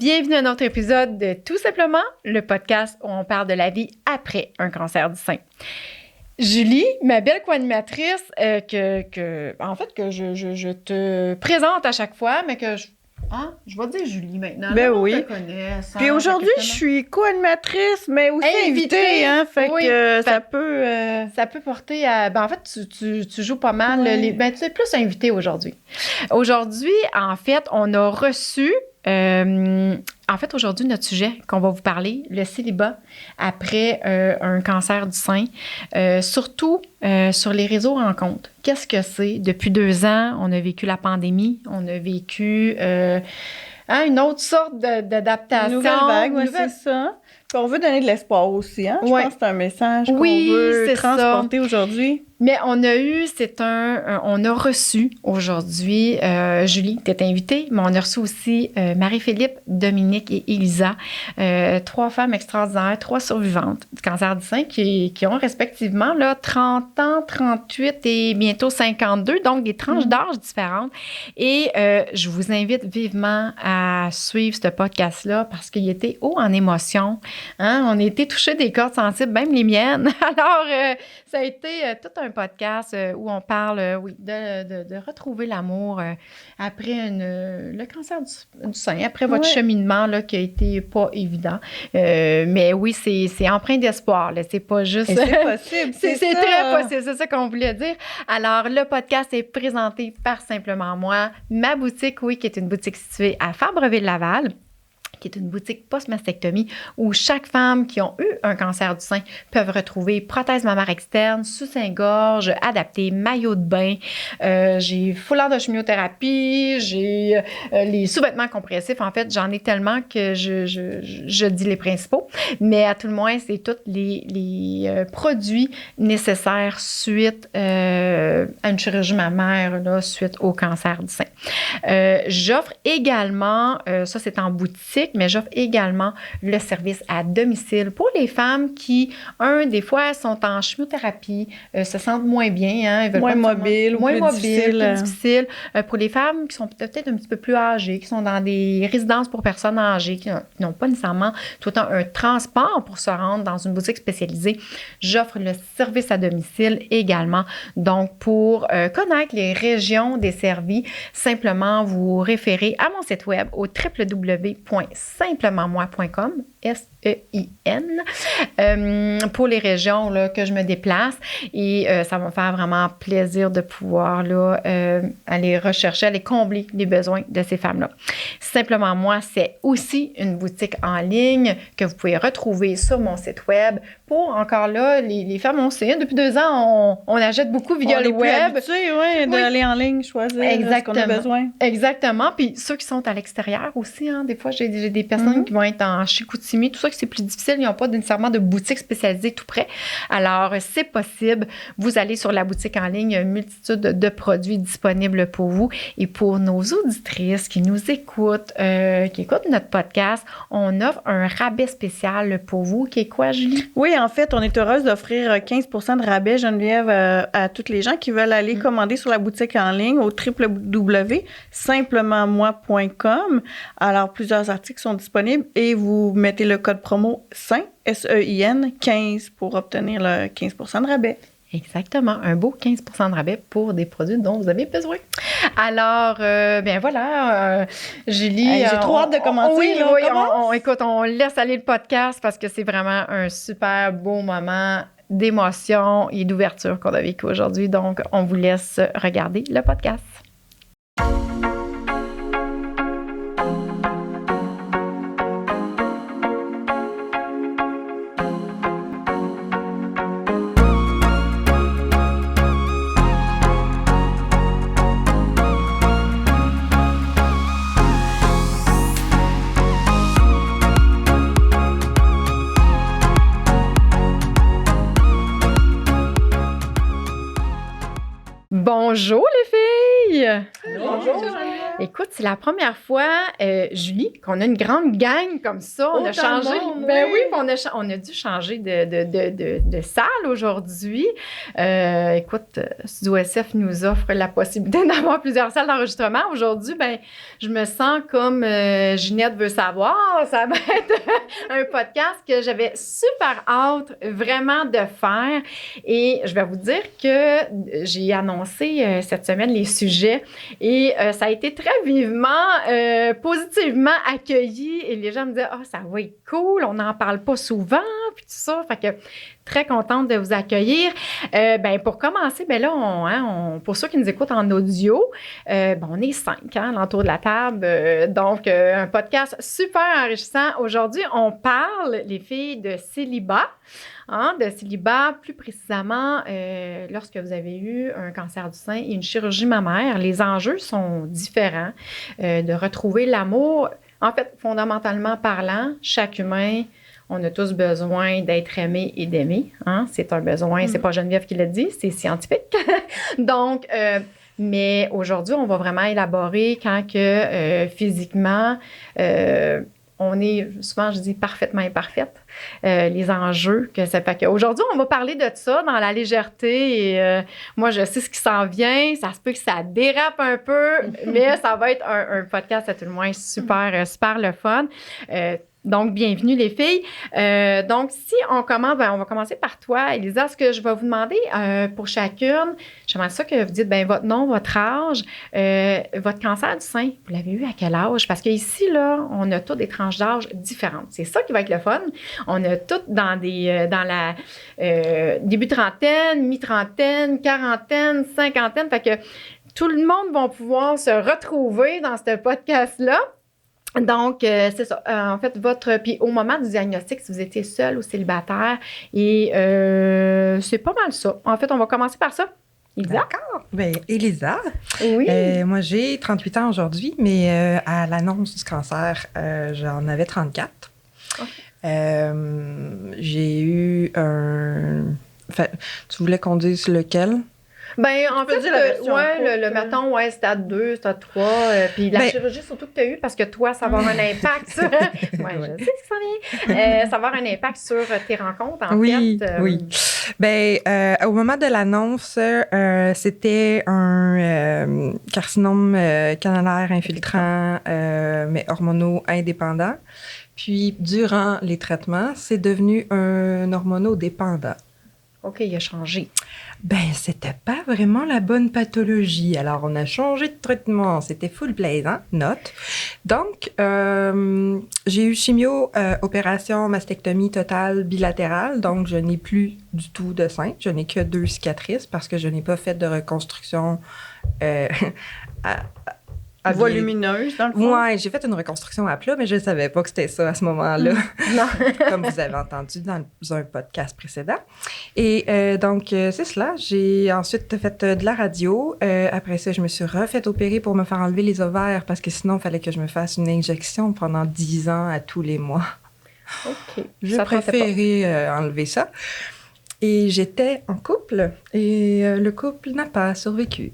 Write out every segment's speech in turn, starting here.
Bienvenue à un autre épisode de Tout simplement, le podcast où on parle de la vie après un cancer du sein. Julie, ma belle co-animatrice, que je te présente à chaque fois, mais que je vais dire Julie maintenant. Ben là, oui. On te connaît, ça, Puis aujourd'hui, je suis co-animatrice, mais aussi invitée, hein, fait oui. que ça peut... Ça peut porter à... Ben, en fait, tu joues pas mal. Ouais. Tu es plus invitée aujourd'hui. Aujourd'hui, en fait, on a reçu... aujourd'hui, notre sujet qu'on va vous parler, le célibat après un cancer du sein, surtout sur les réseaux rencontres. Qu'est-ce que c'est? Depuis 2 ans, on a vécu la pandémie, on a vécu une autre sorte d'adaptation. Une nouvelle vague, c'est ça. Puis on veut donner de l'espoir aussi, hein? Je pense que c'est un message qu'on veut transporter aujourd'hui. Mais on a reçu aujourd'hui, Julie, tu es invitée, mais on a reçu aussi Marie-Philippe, Dominique et Elisa, 3 femmes extraordinaires, 3 survivantes du cancer du sein qui ont respectivement là, 30 ans, 38 et bientôt 52, donc des tranches d'âge différentes. Et je vous invite vivement à suivre ce podcast-là parce qu'il était haut en émotion. Hein? On a été touchés des cordes sensibles, même les miennes. Alors, ça a été tout un podcast où on parle, de retrouver l'amour après le cancer du sein, après votre cheminement là, qui a été pas évident. Mais oui, c'est empreint d'espoir. Là. C'est pas juste... Et c'est possible, c'est très possible, c'est ça qu'on voulait dire. Alors, le podcast est présenté par Simplement Moi, ma boutique, qui est une boutique située à Fabreville-Laval, qui est une boutique post-mastectomie où chaque femme qui a eu un cancer du sein peuvent retrouver prothèse mammaire externe, soutien-gorge, adapté, maillot de bain. J'ai foulard de chimiothérapie, j'ai les sous-vêtements compressifs. En fait, j'en ai tellement que je dis les principaux. Mais à tout le moins, c'est tous les produits nécessaires suite à une chirurgie mammaire, là, suite au cancer du sein. J'offre également, ça c'est en boutique, mais j'offre également le service à domicile pour les femmes qui, des fois, sont en chimiothérapie, se sentent moins bien, hein, veulent moins mobiles, plus difficiles. Pour les femmes qui sont peut-être un petit peu plus âgées, qui sont dans des résidences pour personnes âgées, qui n'ont pas nécessairement tout le temps un transport pour se rendre dans une boutique spécialisée, j'offre le service à domicile également. Donc, pour connaître les régions desservies, simplement vous référez à mon site web au www.simplementmoi.com, SEIN, pour les régions là, que je me déplace. Et ça va me faire vraiment plaisir de pouvoir là, aller rechercher, aller combler les besoins de ces femmes-là. Simplement Moi, c'est aussi une boutique en ligne que vous pouvez retrouver sur mon site web. Pour encore là, les femmes, on sait, depuis 2 ans, on achète beaucoup via le web. D'aller en ligne, choisir ce qu'on a besoin. Exactement. Puis ceux qui sont à l'extérieur aussi, hein, des fois, j'ai des personnes qui vont être en Chicoutimi, tout ça, que c'est plus difficile, ils n'ont pas nécessairement de boutique spécialisée tout près. Alors, c'est possible. Vous allez sur la boutique en ligne, il y a une multitude de produits disponibles pour vous. Et pour nos auditrices qui nous écoutent, qui écoutent notre podcast, on offre un rabais spécial pour vous, qui est quoi, Julie? Oui, en fait, on est heureuse d'offrir 15 % de rabais, Geneviève, à toutes les gens qui veulent aller commander sur la boutique en ligne au www.simplementmoi.com. Alors, plusieurs articles sont disponibles et vous mettez le code promo SEIN, SEIN, 15 pour obtenir le 15 % de rabais. Exactement, un beau 15 % de rabais pour des produits dont vous avez besoin. Alors, bien voilà, Julie. J'ai trop hâte de commencer. Écoute, on laisse aller le podcast parce que c'est vraiment un super beau moment d'émotion et d'ouverture qu'on a vécu aujourd'hui. Donc, on vous laisse regarder le podcast. Bonjour les filles! Bonjour! Écoute, c'est la première fois, Julie, qu'on a une grande gang comme ça. On a changé. Oui, on a dû changer de salle aujourd'hui. Écoute, Studio SF nous offre la possibilité d'avoir plusieurs salles d'enregistrement. Aujourd'hui, je me sens comme Ginette veut savoir. Ça va être un podcast que j'avais super hâte vraiment de faire. Et je vais vous dire que j'ai annoncé cette semaine les sujets et ça a été très vivement, positivement accueilli. Et les gens me disaient, ça va être cool, on n'en parle pas souvent, puis tout ça. Fait que très contente de vous accueillir. Pour commencer, pour ceux qui nous écoutent en audio, on est 5 l'entour de la table. Donc, un podcast super enrichissant. Aujourd'hui, on parle, les filles, de célibat. De célibat, plus précisément, lorsque vous avez eu un cancer du sein et une chirurgie mammaire, les enjeux sont différents. De retrouver l'amour, en fait, fondamentalement parlant, chaque humain, on a tous besoin d'être aimé et d'aimer. C'est un besoin, c'est pas Geneviève qui l'a dit, c'est scientifique. Donc, mais aujourd'hui, on va vraiment élaborer quand que physiquement, on est, souvent je dis, parfaitement imparfaite. Les enjeux que ça fait. Aujourd'hui, on va parler de ça dans la légèreté et moi, je sais ce qui s'en vient. Ça se peut que ça dérape un peu, mais ça va être un podcast à tout le moins super, super le fun. Donc, bienvenue les filles. Donc, si on commence, on va commencer par toi, Elisa. Ce que je vais vous demander pour chacune, j'aimerais ça que vous dites votre nom, votre âge, votre cancer du sein. Vous l'avez eu à quel âge? Parce qu'ici, là, on a tous des tranches d'âge différentes. C'est ça qui va être le fun. On a toutes dans la début trentaine, mi-trentaine, quarantaine, cinquantaine. Fait que tout le monde va pouvoir se retrouver dans ce podcast-là. Donc, c'est ça. En fait, puis au moment du diagnostic, si vous étiez seul ou célibataire, et c'est pas mal ça. En fait, on va commencer par ça. Elisa? D'accord. Elisa. Oui. Moi, j'ai 38 ans aujourd'hui, mais à l'annonce du cancer, j'en avais 34. Okay. J'ai eu un... Enfin, tu voulais qu'on dise lequel? En fait, le mettons, stade 2, stade 3, puis la chirurgie surtout que tu as eu, parce que toi, ça va avoir un impact sur... je sais que ça vient. Ça va avoir un impact sur tes rencontres, en fait. Oui. Au moment de l'annonce, c'était un carcinome canalaire infiltrant, mais hormonaux indépendant. Puis, durant les traitements, c'est devenu un hormonodépendant. OK, il a changé. C'était pas vraiment la bonne pathologie. Alors, on a changé de traitement. C'était full blaze, note. Donc, j'ai eu chimio, opération, mastectomie totale bilatérale. Donc, je n'ai plus du tout de sein. Je n'ai que 2 cicatrices parce que je n'ai pas fait de reconstruction volumineuse, dans le fond? Oui, j'ai fait une reconstruction à plat, mais je ne savais pas que c'était ça à ce moment-là, comme vous avez entendu dans un podcast précédent. Et donc, c'est cela. J'ai ensuite fait de la radio. Après ça, je me suis refait opérer pour me faire enlever les ovaires parce que sinon, il fallait que je me fasse une injection pendant 10 ans à tous les mois. OK. J'ai préféré enlever ça. Et j'étais en couple et le couple n'a pas survécu.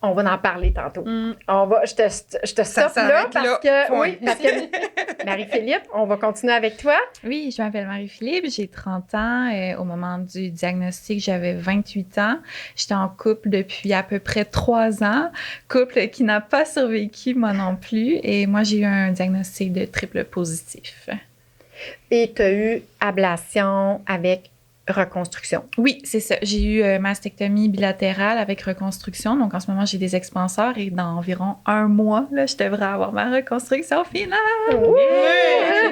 On va en parler tantôt. Je te stoppe là parce que Marie-Philippe, on va continuer avec toi. Oui, je m'appelle Marie-Philippe, j'ai 30 ans. Au moment du diagnostic, j'avais 28 ans. J'étais en couple depuis à peu près 3 ans. Couple qui n'a pas survécu, moi non plus. Et moi, j'ai eu un diagnostic de triple positif. Et tu as eu ablation avec reconstruction. Oui, c'est ça. J'ai eu mastectomie bilatérale avec reconstruction. Donc, en ce moment, j'ai des expanseurs et dans environ 1 mois, là, je devrais avoir ma reconstruction finale. Oui!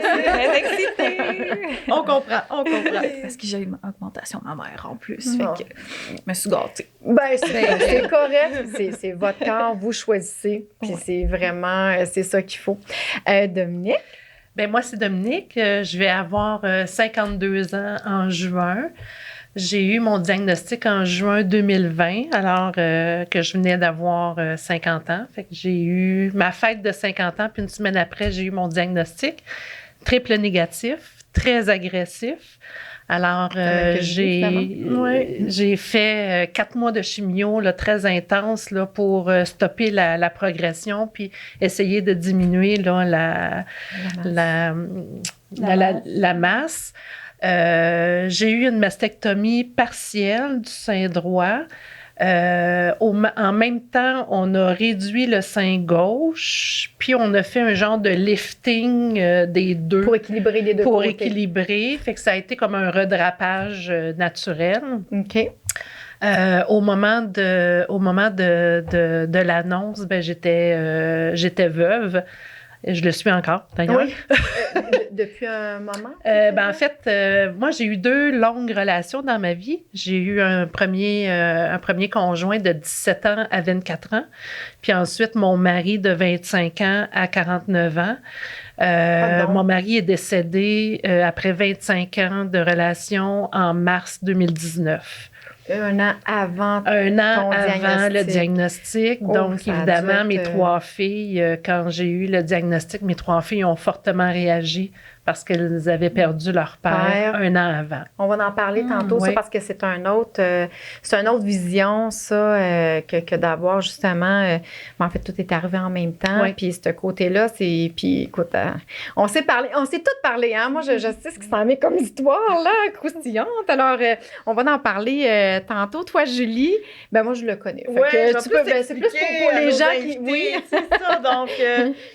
Je suis très excitée. On comprend. Parce que j'ai une augmentation mammaire en plus. Fait que je me suis gâtée. C'est correct. C'est votre corps, vous choisissez. Puis c'est vraiment, c'est ça qu'il faut. Dominique? Moi, c'est Dominique. Je vais avoir 52 ans en juin. J'ai eu mon diagnostic en juin 2020, alors que je venais d'avoir 50 ans. Fait que j'ai eu ma fête de 50 ans, puis une semaine après, j'ai eu mon diagnostic. Triple négatif, très agressif. Alors, j'ai fait 4 mois de chimio là, très intense là, pour stopper la progression puis essayer de diminuer là, la masse. J'ai eu une mastectomie partielle du sein droit. En même temps, on a réduit le sein gauche, puis on a fait un genre de lifting des deux. Pour équilibrer les deux Pour côtés. équilibrer. Fait que ça a été comme un redrapage naturel. OK. Au moment de l'annonce, ben j'étais veuve. Je le suis encore, d'ailleurs. Oui. Depuis un moment? En fait, moi, j'ai eu 2 longues relations dans ma vie. J'ai eu un premier conjoint de 17 ans à 24 ans, puis ensuite mon mari de 25 ans à 49 ans. Mon mari est décédé après 25 ans de relation en mars 2019. Un an avant le diagnostic. Oh, Donc, évidemment, mes 3 filles, quand j'ai eu le diagnostic, mes 3 filles ont fortement réagi parce qu'elles avaient perdu leur père un an avant. On va en parler tantôt, ça, parce que c'est une autre vision, ça, que d'avoir justement... en fait, tout est arrivé en même temps. Puis ce côté-là, c'est... Puis écoute, on s'est toutes parlé, hein? Moi, je sais ce qui s'en est comme histoire, là, croustillante. Alors, on va en parler tantôt. Toi, Julie, ben moi, je le connais. Oui, c'est plus pour les gens qui... Oui, c'est ça. Donc,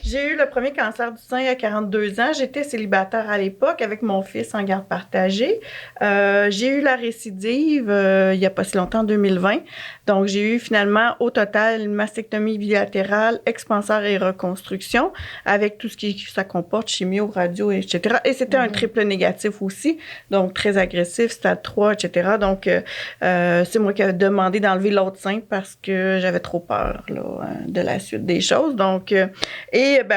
j'ai eu le premier cancer du sein à 42 ans. J'étais célibataire à l'époque avec mon fils en garde partagée. J'ai eu la récidive il n'y a pas si longtemps, en 2020. Donc, j'ai eu finalement au total une mastectomie bilatérale, expanseur et reconstruction avec tout ce qui ça comporte, chimio, radio, etc. Et c'était un triple négatif aussi, donc très agressif, stade 3, etc. Donc, c'est moi qui ai demandé d'enlever l'autre sein parce que j'avais trop peur là, de la suite des choses. Donc,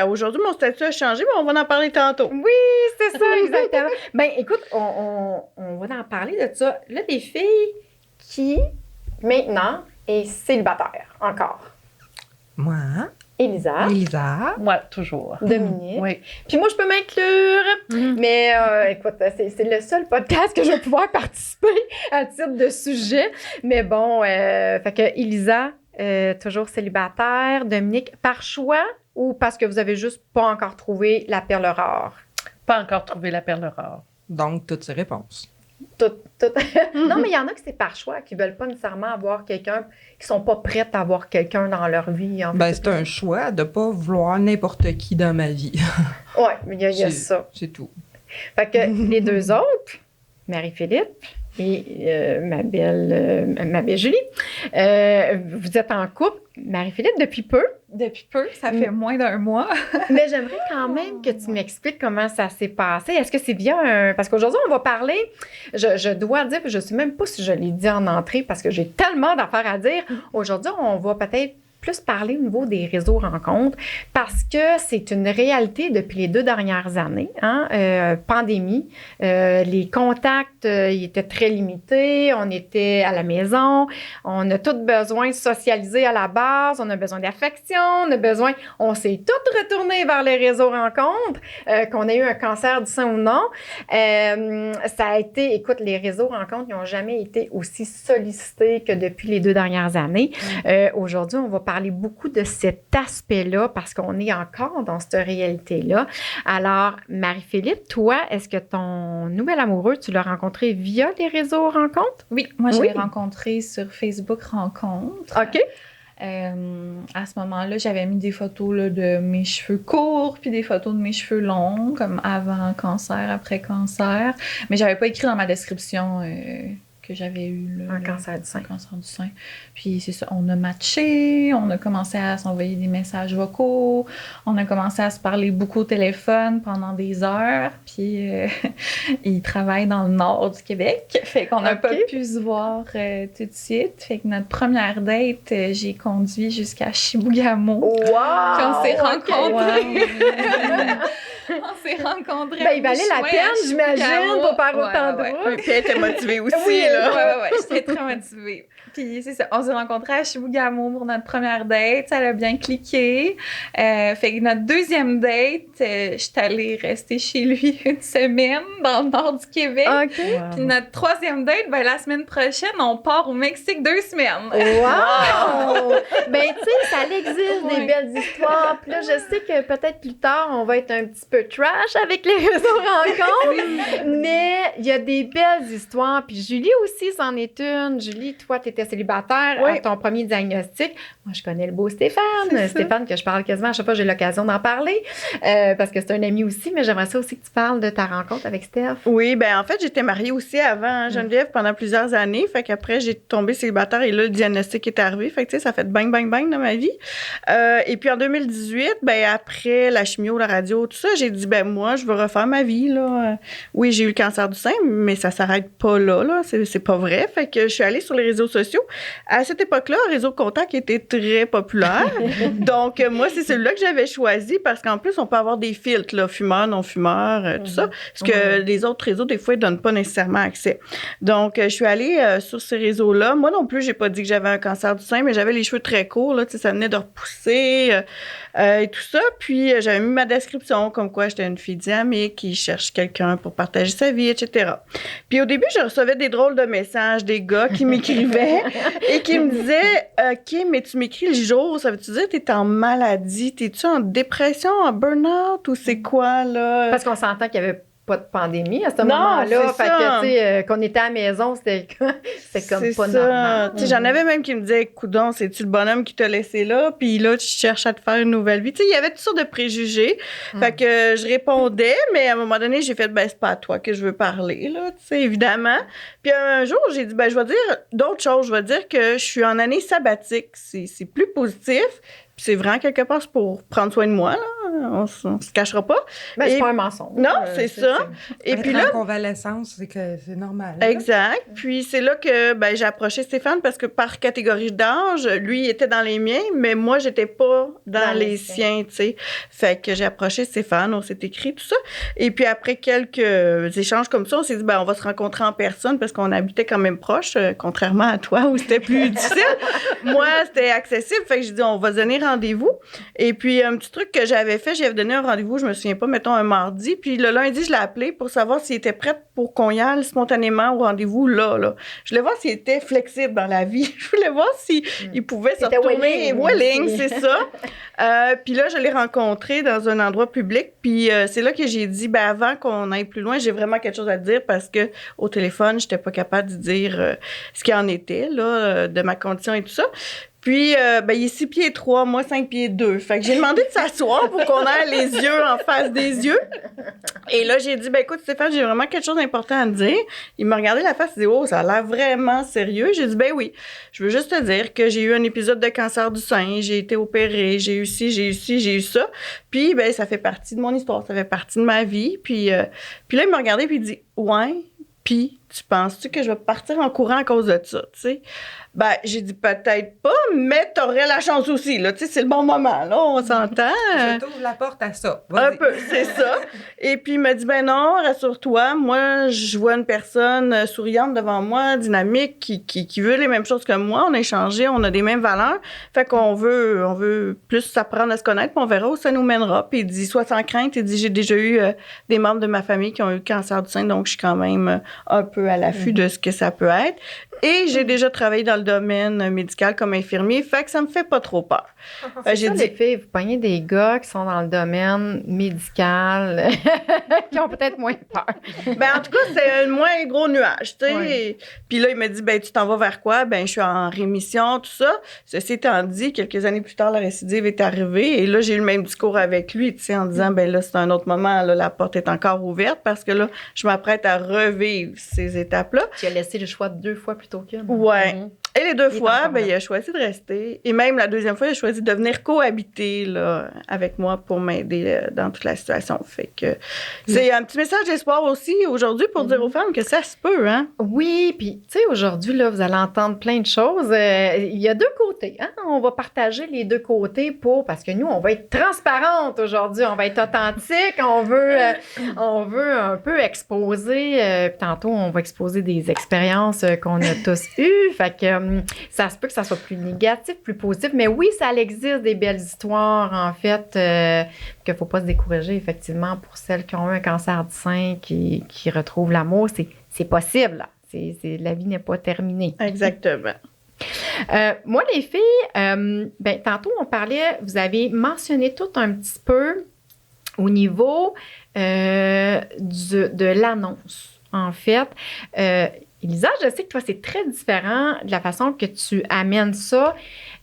aujourd'hui, mon statut a changé, mais on va en parler tantôt. Oui, c'est ça, exactement. Ben, écoute, on va en parler de ça. Là, des filles qui, maintenant, est célibataire, encore. Moi. Elisa. Moi, toujours. Dominique. Oui. Puis moi, je peux m'inclure. Mais écoute, c'est le seul podcast que je vais pouvoir participer à titre de sujet. Mais bon, fait que Elisa, toujours célibataire. Dominique, par choix ou parce que vous avez juste pas encore trouvé la perle rare? Pas encore trouvé la perle rare. Donc, toutes ces réponses. Non, mais il y en a qui c'est par choix, qui veulent pas nécessairement avoir quelqu'un, qui sont pas prêtes à avoir quelqu'un dans leur vie. En fait, c'est un choix de pas vouloir n'importe qui dans ma vie. Oui, mais il y a ça. C'est tout. Fait que les deux autres, Marie-Philippe et ma belle Julie, vous êtes en couple. Marie-Philippe, depuis peu. Depuis peu, ça fait moins d'un mois. Mais j'aimerais quand même que tu m'expliques comment ça s'est passé. Est-ce que c'est via un... Parce qu'aujourd'hui, on va parler, je dois dire, je ne sais même pas si je l'ai dit en entrée parce que j'ai tellement d'affaires à dire. Aujourd'hui, on va peut-être plus parler au niveau des réseaux rencontres parce que c'est une réalité depuis les 2 dernières années. Pandémie, les contacts ils étaient très limités, on était à la maison, on a tous besoin de socialiser à la base, on a besoin d'affection, on s'est tous retournés vers les réseaux rencontres, qu'on ait eu un cancer du sein ou non. Ça a été, écoute, les réseaux rencontres, ils n'ont jamais été aussi sollicités que depuis les 2 dernières années. Aujourd'hui, on va parler beaucoup de cet aspect-là parce qu'on est encore dans cette réalité-là. Alors, Marie-Philippe, toi, est-ce que ton nouvel amoureux, tu l'as rencontré via les réseaux rencontres? Oui, moi, je l'ai rencontré sur Facebook Rencontres. OK. À ce moment-là, j'avais mis des photos là, de mes cheveux courts puis des photos de mes cheveux longs, comme avant cancer, après cancer. Mais j'avais pas écrit dans ma description que j'avais eu un cancer du sein. Puis c'est ça, on a matché, on a commencé à s'envoyer des messages vocaux, on a commencé à se parler beaucoup au téléphone pendant des heures, puis il travaille dans le nord du Québec, fait qu'on n'a pas pu se voir tout de suite. Fait que notre première date, j'ai conduit jusqu'à Chibougamau. Wow! Puis on s'est rencontrés. On s'est rencontrés. Ben, il valait la peine, j'imagine, pour faire autant de route. Puis elle était motivée aussi, oui, là. Ouais, j'étais très motivée. Puis c'est ça, on s'est rencontrés à Chibougamau pour notre première date. Ça a bien cliqué. Fait que notre deuxième date, je suis allée rester chez lui une semaine dans le nord du Québec. OK. Puis notre troisième date, ben la semaine prochaine, on part au Mexique 2 semaines. Wow! Ben, tu sais, ça existe Ouais. des belles histoires. Puis là, je sais que peut-être plus tard, on va être un petit peu trash avec les réseaux rencontres, mais il y a des belles histoires. Puis Julie aussi, c'en est une. Julie, toi, tu étais célibataire Oui. à ton premier diagnostic. Moi, je connais le beau Stéphane. C'est ça. Stéphane, que je parle quasiment à chaque fois que j'ai l'occasion d'en parler, parce que c'est un ami aussi, mais j'aimerais ça aussi que tu parles de ta rencontre avec Steph. Oui, ben en fait, j'étais mariée aussi avant, hein, Geneviève, pendant plusieurs années. Fait qu'après, j'ai tombé célibataire et là, le diagnostic est arrivé. Fait que, tu sais, ça fait bang, bang, bang dans ma vie. Et puis, en 2018, ben après la chimio, la radio, tout ça, j'ai dit, ben moi, je veux refaire ma vie, là. Oui, j'ai eu le cancer du sein, mais ça s'arrête pas là. C'est pas vrai. Fait que je suis allée sur les réseaux sociaux. À cette époque-là, Réseau Contact était très populaire. Donc, moi, c'est celui-là que j'avais choisi parce qu'en plus, on peut avoir des filtres, là, fumeurs, non-fumeurs, tout ça. Parce que les autres réseaux, des fois, ils donnent pas nécessairement accès. Donc, je suis allée sur ces réseaux-là. Moi non plus, j'ai pas dit que j'avais un cancer du sein, mais j'avais les cheveux très courts, là, tu sais, ça venait de repousser et tout ça. Puis, j'avais mis ma description comme quoi j'étais une fille dynamique qui cherche quelqu'un pour partager sa vie, etc. Puis, au début, je recevais des drôles de messages, des gars qui m'écrivaient et qui me disaient « OK, mais tu m'écris le jour, ça veut-tu dire que t'es en maladie? T'es-tu en dépression, en burn-out ou c'est quoi, là? » Parce qu'on s'entend qu'il y avait pas de pandémie à ce Non, moment-là. c'est Fait ça. que, tu sais, qu'on était à la maison, c'était comme C'est pas ça. normal. Tu sais, j'en avais même qui me disaient, coudon, c'est-tu le bonhomme qui t'a laissé là? Puis là, tu cherches à te faire une nouvelle vie. Tu sais, il y avait toutes sortes de préjugés. Fait que je répondais, mais à un moment donné, j'ai fait, ben, c'est pas à toi que je veux parler, là, tu sais, évidemment. Puis un jour, j'ai dit, ben, je vais dire d'autres choses. Je vais dire que je suis en année sabbatique. C'est plus positif. Puis c'est vraiment quelque part c'est pour prendre soin de moi, là. On se cachera pas. Ben, Et- c'est pas un mensonge. Non, c'est ça. Et Être puis là, en convalescence, c'est normal. là. exact. Puis c'est là que ben, j'ai approché Stéphane parce que par catégorie d'âge, lui il était dans les miens, mais moi j'étais pas dans les siens, tu sais. Fait que j'ai approché Stéphane, on s'est écrit tout ça. Et puis après quelques échanges comme ça, on s'est dit ben on va se rencontrer en personne parce qu'on habitait quand même proche, contrairement à toi où c'était plus difficile. Moi c'était accessible, fait que j'ai dit on va se donner rendez-vous. Et puis un petit truc que j'avais fait, j'avais donné un rendez-vous, je me souviens pas, mettons un mardi, puis le lundi je l'ai appelé pour savoir s'il était prêt pour qu'on y aille spontanément au rendez-vous là. Je voulais voir s'il était flexible dans la vie. Je voulais voir s'il il pouvait se Il était retourner. willing. Willing, c'est ça. Puis là, je l'ai rencontré dans un endroit public. Puis c'est là que j'ai dit, ben avant qu'on aille plus loin, j'ai vraiment quelque chose à te dire parce que au téléphone, j'étais pas capable de dire ce qu'il en était là, de ma condition et tout ça. Puis, ben, il est 6 pieds 3, moi 5 pieds 2. Fait que j'ai demandé de s'asseoir pour qu'on ait les yeux en face des yeux. Et là, j'ai dit, ben écoute, Stéphane, j'ai vraiment quelque chose d'important à te dire. Il m'a regardé la face, il dit, oh, ça a l'air vraiment sérieux. J'ai dit, ben oui, je veux juste te dire que j'ai eu un épisode de cancer du sein, j'ai été opérée, j'ai eu ci, j'ai eu ci, j'ai eu ça. Puis, ben, ça fait partie de mon histoire, ça fait partie de ma vie. Puis là, il m'a regardé puis il dit, ouais, puis tu penses-tu que je vais partir en courant à cause de ça, tu sais? Ben, j'ai dit peut-être pas, mais t'aurais la chance aussi, là. Tu sais, c'est le bon moment, là, on s'entend. Je t'ouvre la porte à ça. Un Vas-y. peu, c'est ça. Et puis, il m'a dit, ben non, rassure-toi, moi, je vois une personne souriante devant moi, dynamique, qui veut les mêmes choses que moi. On a échangé, on a des mêmes valeurs. Fait qu'on veut plus s'apprendre à se connaître, puis on verra où ça nous mènera. Puis il dit, sois sans crainte. Il dit, j'ai déjà eu des membres de ma famille qui ont eu le cancer du sein, donc je suis quand même un peu à l'affût de ce que ça peut être. Et j'ai déjà travaillé dans le domaine médical comme infirmier, fait que ça me fait pas trop peur. C'est J'ai ça, dit- les filles, vous pognez des gars qui sont dans le domaine médical, qui ont peut-être moins peur. Ben, en tout cas, c'est un moins gros nuage, tu sais. Ouais. Puis là, il m'a dit, ben, tu t'en vas vers quoi? Ben, je suis en rémission, tout ça. Ceci étant dit, quelques années plus tard, la récidive est arrivée. Et là, j'ai eu le même discours avec lui, tu sais, en disant, ben là, c'est un autre moment, là, la porte est encore ouverte parce que là, je m'apprête à revivre ces étapes-là. Tu as laissé le choix 2 fois plutôt qu'une. Ouais. Mhm. Et les 2 Il est fois, encore ben, là. il a choisi de rester. Et même la deuxième fois, il a choisi de venir cohabiter là, avec moi pour m'aider dans toute la situation. Fait que c'est un petit message d'espoir aussi aujourd'hui pour dire aux femmes que ça se peut, hein? Oui, puis tu sais, aujourd'hui, là, vous allez entendre plein de choses. Il y a 2 côtés. Hein? On va partager les 2 côtés parce que nous, on va être transparente aujourd'hui, on va être authentique, on veut un peu exposer. Puis tantôt, on va exposer des expériences qu'on a tous eues. Fait que ça se peut que ça soit plus négatif, plus positif. Mais oui, ça existe des belles histoires, en fait, qu'il ne faut pas se décourager, effectivement, pour celles qui ont eu un cancer du sein, qui retrouvent l'amour. C'est possible, là. La vie n'est pas terminée. Exactement. Moi, les filles, tantôt, on parlait, vous avez mentionné tout un petit peu au niveau de l'annonce, en fait. Elisa, je sais que toi, c'est très différent de la façon que tu amènes ça.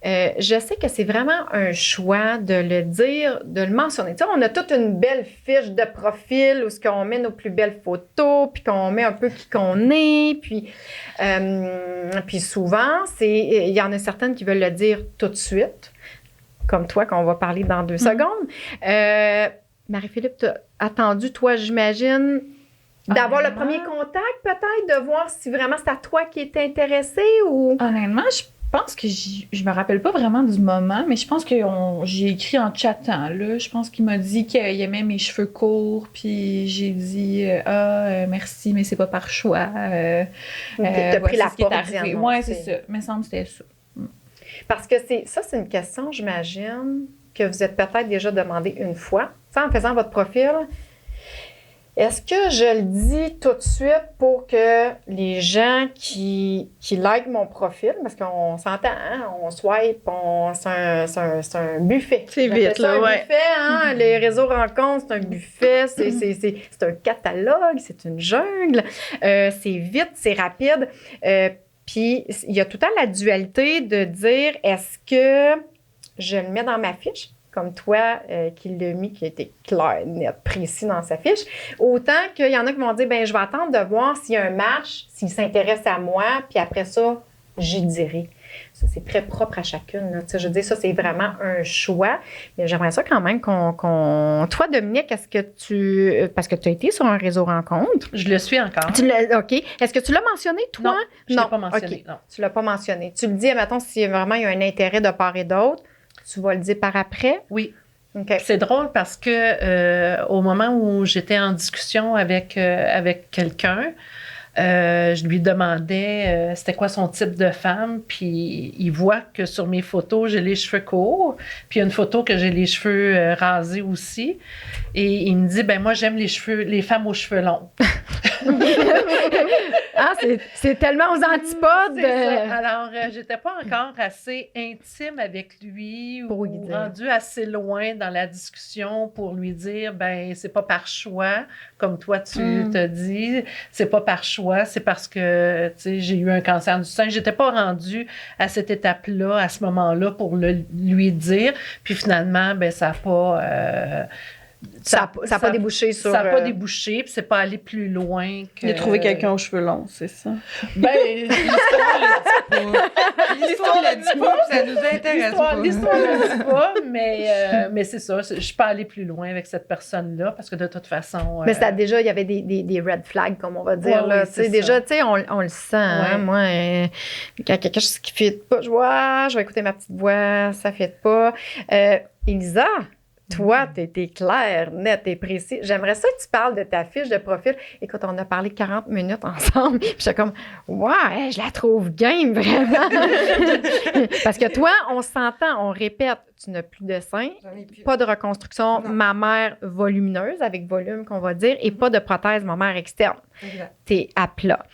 Je sais que c'est vraiment un choix de le dire, de le mentionner. Tu sais, on a toute une belle fiche de profil où on met nos plus belles photos, puis qu'on met un peu qui qu'on est, puis souvent, il y en a certaines qui veulent le dire tout de suite, comme toi, qu'on va parler dans 2 secondes. Marie-Philippe, tu as attendu, toi, j'imagine, d'avoir le premier contact, peut-être, de voir si vraiment c'est à toi qui est intéressé ou... Honnêtement, je pense que je me rappelle pas vraiment du moment, mais je pense que j'ai écrit en chattant, là. Je pense qu'il m'a dit qu'il aimait mes cheveux courts, puis j'ai dit merci, mais c'est pas par choix. T'as pris la porte. Oui, c'est ça. Il me semble que c'était ça. Parce que c'est une question, j'imagine, que vous êtes peut-être déjà demandé une fois. Tu sais, en faisant votre profil... Est-ce que je le dis tout de suite pour que les gens qui likent mon profil, parce qu'on s'entend, hein, on swipe, c'est un buffet. C'est vite, là, ouais. ouais. Un buffet, hein, les réseaux rencontres, c'est un buffet, c'est un catalogue, c'est une jungle, c'est vite, c'est rapide. Puis, il y a tout le temps la dualité de dire, est-ce que je le mets dans ma fiche? Comme toi, qui l'a mis, qui a été clair, net, précis dans sa fiche. Autant qu'il y en a qui vont dire, je vais attendre de voir s'il y a un match, s'il s'intéresse à moi, puis après ça, j'y dirai. Ça, c'est très propre à chacune. Là. Je veux dire, ça, c'est vraiment un choix. Mais j'aimerais ça quand même qu'on... Toi, Dominique, est-ce que tu... Parce que tu as été sur un réseau rencontre. Je le suis encore. OK. Est-ce que tu l'as mentionné, toi? Non, je ne l'ai pas mentionné. Okay. Non. Tu ne l'as pas mentionné. Tu le dis, admettons, si vraiment il y a un intérêt de part et d'autre, tu vas le dire par après? Oui. Okay. C'est drôle parce que au moment où j'étais en discussion avec quelqu'un, je lui demandais c'était quoi son type de femme, puis il voit que sur mes photos, j'ai les cheveux courts, puis il y a une photo que j'ai les cheveux rasés aussi, et il me dit, moi, j'aime les femmes aux cheveux longs. Ah, c'est tellement aux antipodes. Alors, j'étais pas encore assez intime avec lui ou rendue assez loin dans la discussion pour lui dire, c'est pas par choix, comme toi tu te dis, c'est pas par choix, c'est parce que, tu sais, j'ai eu un cancer du sein. J'étais pas rendue à cette étape-là, à ce moment-là, pour lui dire. Puis finalement, ça n'a pas... Ça n'a pas débouché sur... Ça n'a pas débouché, puis c'est pas allé plus loin que... Il a trouvé quelqu'un aux cheveux longs, c'est ça? L'histoire ne le dit pas, ça nous intéresse pas. L'histoire ne le dit pas, mais c'est ça. Je ne suis pas allée plus loin avec cette personne-là, parce que de toute façon... Mais il y avait des red flags, comme on va dire. Ouais, là. Déjà, tu sais, on le sent. Hein, moi, quand il y a quelque chose qui ne fit pas, je vais écouter ma petite voix, ça ne fit pas. Elisa... Toi, tu étais claire, nette et précis. J'aimerais ça que tu parles de ta fiche de profil. Écoute, on a parlé 40 minutes ensemble. Puis j'étais comme, ouais, je la trouve game, vraiment. Parce que toi, on s'entend, on répète, tu n'as plus de sein, pas de reconstruction mammaire volumineuse, avec volume qu'on va dire, et pas de prothèse mammaire externe. T'es à plat.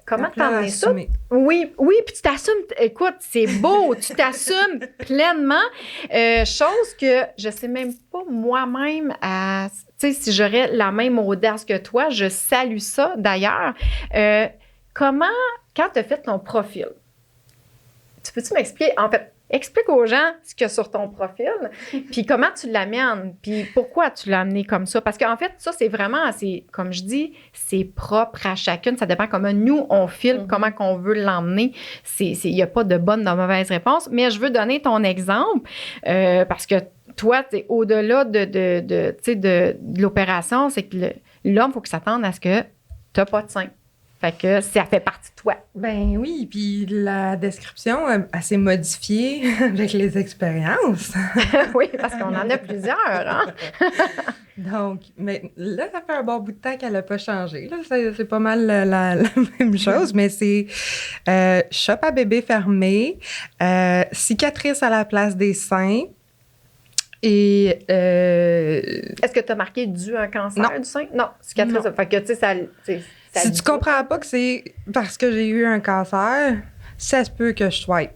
Comment t'emmener ça? Oui, puis tu t'assumes. Écoute, c'est beau, tu t'assumes pleinement. Chose que je sais même pas moi-même, tu sais, si j'aurais la même audace que toi, je salue ça d'ailleurs. Comment, quand tu as fait ton profil, tu peux-tu m'expliquer, en fait, explique aux gens ce qu'il y a sur ton profil, puis comment tu l'amènes, puis pourquoi tu l'as amené comme ça. Parce qu'en fait, ça, c'est vraiment, comme je dis, c'est propre à chacune. Ça dépend comment nous, on filme, comment qu'on veut l'emmener. Il n'y a pas de bonne ou de mauvaise réponse. Mais je veux donner ton exemple parce que toi, au-delà de l'opération, c'est que l'homme, il faut qu'il s'attende à ce que tu n'as pas de sein. Fait que ça fait partie de toi. Ben oui, puis la description, elle s'est modifiée avec les expériences. Oui, parce qu'on en a plusieurs, hein? Donc, mais là, ça fait un bon bout de temps qu'elle n'a pas changé. Là, c'est pas mal la même chose, mais c'est shop à bébé fermé, cicatrice à la place des seins et... Est-ce que tu as marqué dû à un cancer du sein? Non, cicatrice. Non. Fait que, tu sais, ça si tu comprends pas que c'est parce que j'ai eu un cancer, ça se peut que je swipe.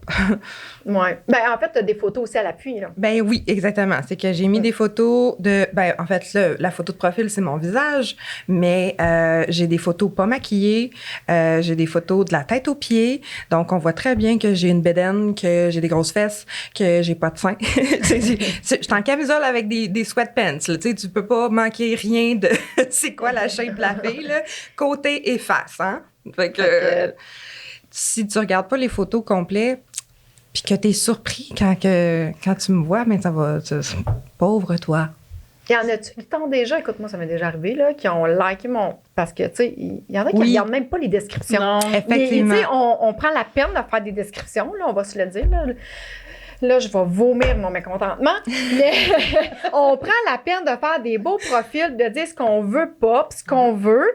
Oui. Ben, en fait, tu as des photos aussi à l'appui, là. Ben oui, exactement. C'est que j'ai mis des photos de... Ben, en fait, là, la photo de profil, c'est mon visage, mais j'ai des photos pas maquillées, j'ai des photos de la tête aux pieds, donc on voit très bien que j'ai une bédaine, que j'ai des grosses fesses, que j'ai pas de seins. Je suis en camisole avec des sweatpants, là, tu sais, tu peux pas manquer rien de... c'est quoi la shape de la fille, là? Côté et face, hein? Fait que... si tu regardes pas les photos complètes, puis que t'es surpris quand tu me vois, mais ça va... pauvre toi. Il y en a-tu qui t'ont déjà, écoute, moi, ça m'est déjà arrivé, là, qui ont liké mon... Parce que, tu sais, il y en a qui regardent même pas les descriptions. Non, effectivement. Tu sais, on prend la peine de faire des descriptions, là, on va se le dire, là. Là, je vais vomir mon mécontentement. Mais on prend la peine de faire des beaux profils, de dire ce qu'on veut pas, puis ce qu'on veut.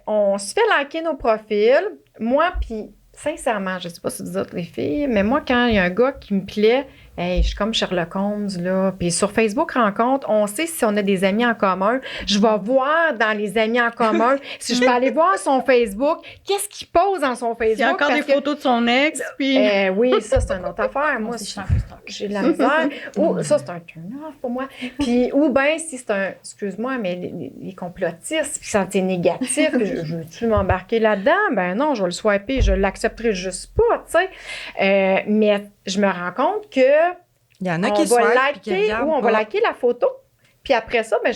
On se fait liker nos profils. Moi, puis sincèrement, je sais pas si vous autres les filles, mais moi, quand il y a un gars qui me plaît, hey, je suis comme Sherlock Holmes, là. Puis sur Facebook Rencontre, on sait si on a des amis en commun. Je vais voir dans les amis en commun, si je peux aller voir son Facebook, qu'est-ce qu'il pose dans son Facebook. Il y a encore des photos de son ex, puis... Oui, ça, c'est une autre affaire. Moi, j'ai de la misère. Ou ça, c'est un turn-off pour moi. Puis, ou bien, si c'est un... Excuse-moi, mais les complotistes, puis quand c'est négatif, je veux-tu m'embarquer là-dedans? Ben non, je vais le swiper, je l'accepterai juste pas, tu sais. Mais je me rends compte que il y en a on qui va swipent, liker, ou on va liker la photo. Puis après ça, ben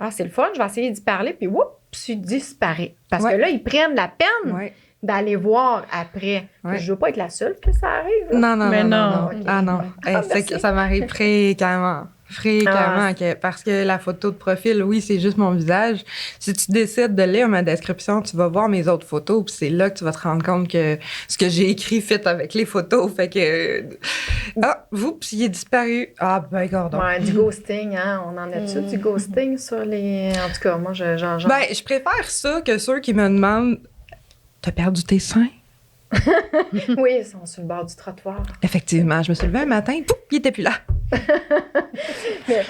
c'est le fun, je vais essayer d'y parler, puis tu disparais. Parce que là, ils prennent la peine d'aller voir après. Je veux pas être la seule que ça arrive. Là. Non. Okay. Ah non. Ça m'arrive fréquemment. Parce que la photo de profil, oui, c'est juste mon visage. Si tu décides de lire ma description, tu vas voir mes autres photos, puis c'est là que tu vas te rendre compte que ce que j'ai écrit fit avec les photos. Fait que... il est disparu. Ah, ben, gordon. Ouais, du ghosting, hein? On en a-tu du ghosting sur les... En tout cas, moi, genre... Ben, je préfère ça que ceux qui me demandent « T'as perdu tes seins? » Oui, ils sont sur le bord du trottoir. Effectivement, je me suis levée un matin, pouf, il était plus là. Mais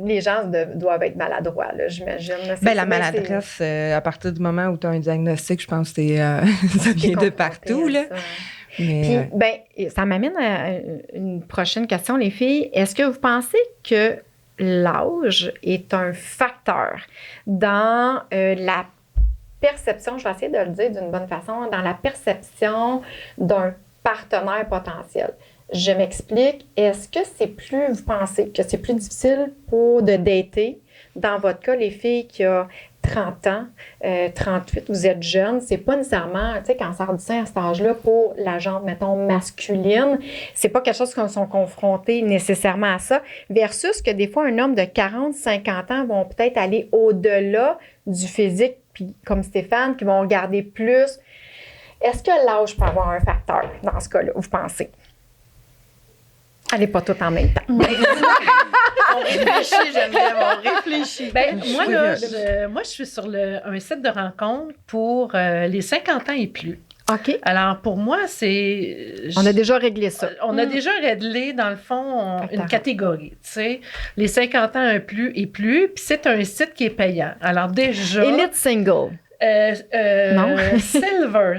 les gens doivent être maladroits, là, j'imagine. La maladresse, à partir du moment où tu as un diagnostic, je pense que ça vient de partout. Là. Mais, puis, ça m'amène à une prochaine question, les filles. Est-ce que vous pensez que l'âge est un facteur dans la perception, je vais essayer de le dire d'une bonne façon, dans la perception d'un partenaire potentiel? Je m'explique. Est-ce que vous pensez que c'est plus difficile de dater? Dans votre cas, les filles qui ont 30 ans, 38, vous êtes jeunes, c'est pas nécessairement, tu sais, cancer du sein à cet âge-là pour la jambe, mettons, masculine. C'est pas quelque chose qu'on sont confrontés nécessairement à ça. Versus que des fois, un homme de 40, 50 ans vont peut-être aller au-delà du physique, puis comme Stéphane, qui vont regarder plus. Est-ce que l'âge peut avoir un facteur dans ce cas-là, vous pensez? Allez pas tout en même temps. On réfléchit, j'aime bien, on réfléchit. Moi, je suis sur un site de rencontre pour les 50 ans et plus. OK. Alors, pour moi, on a déjà réglé ça. On a déjà réglé, dans le fond, une catégorie, tu sais. Les 50 ans et plus, puis c'est un site qui est payant. Alors, déjà... Elite Single. Non. Silver.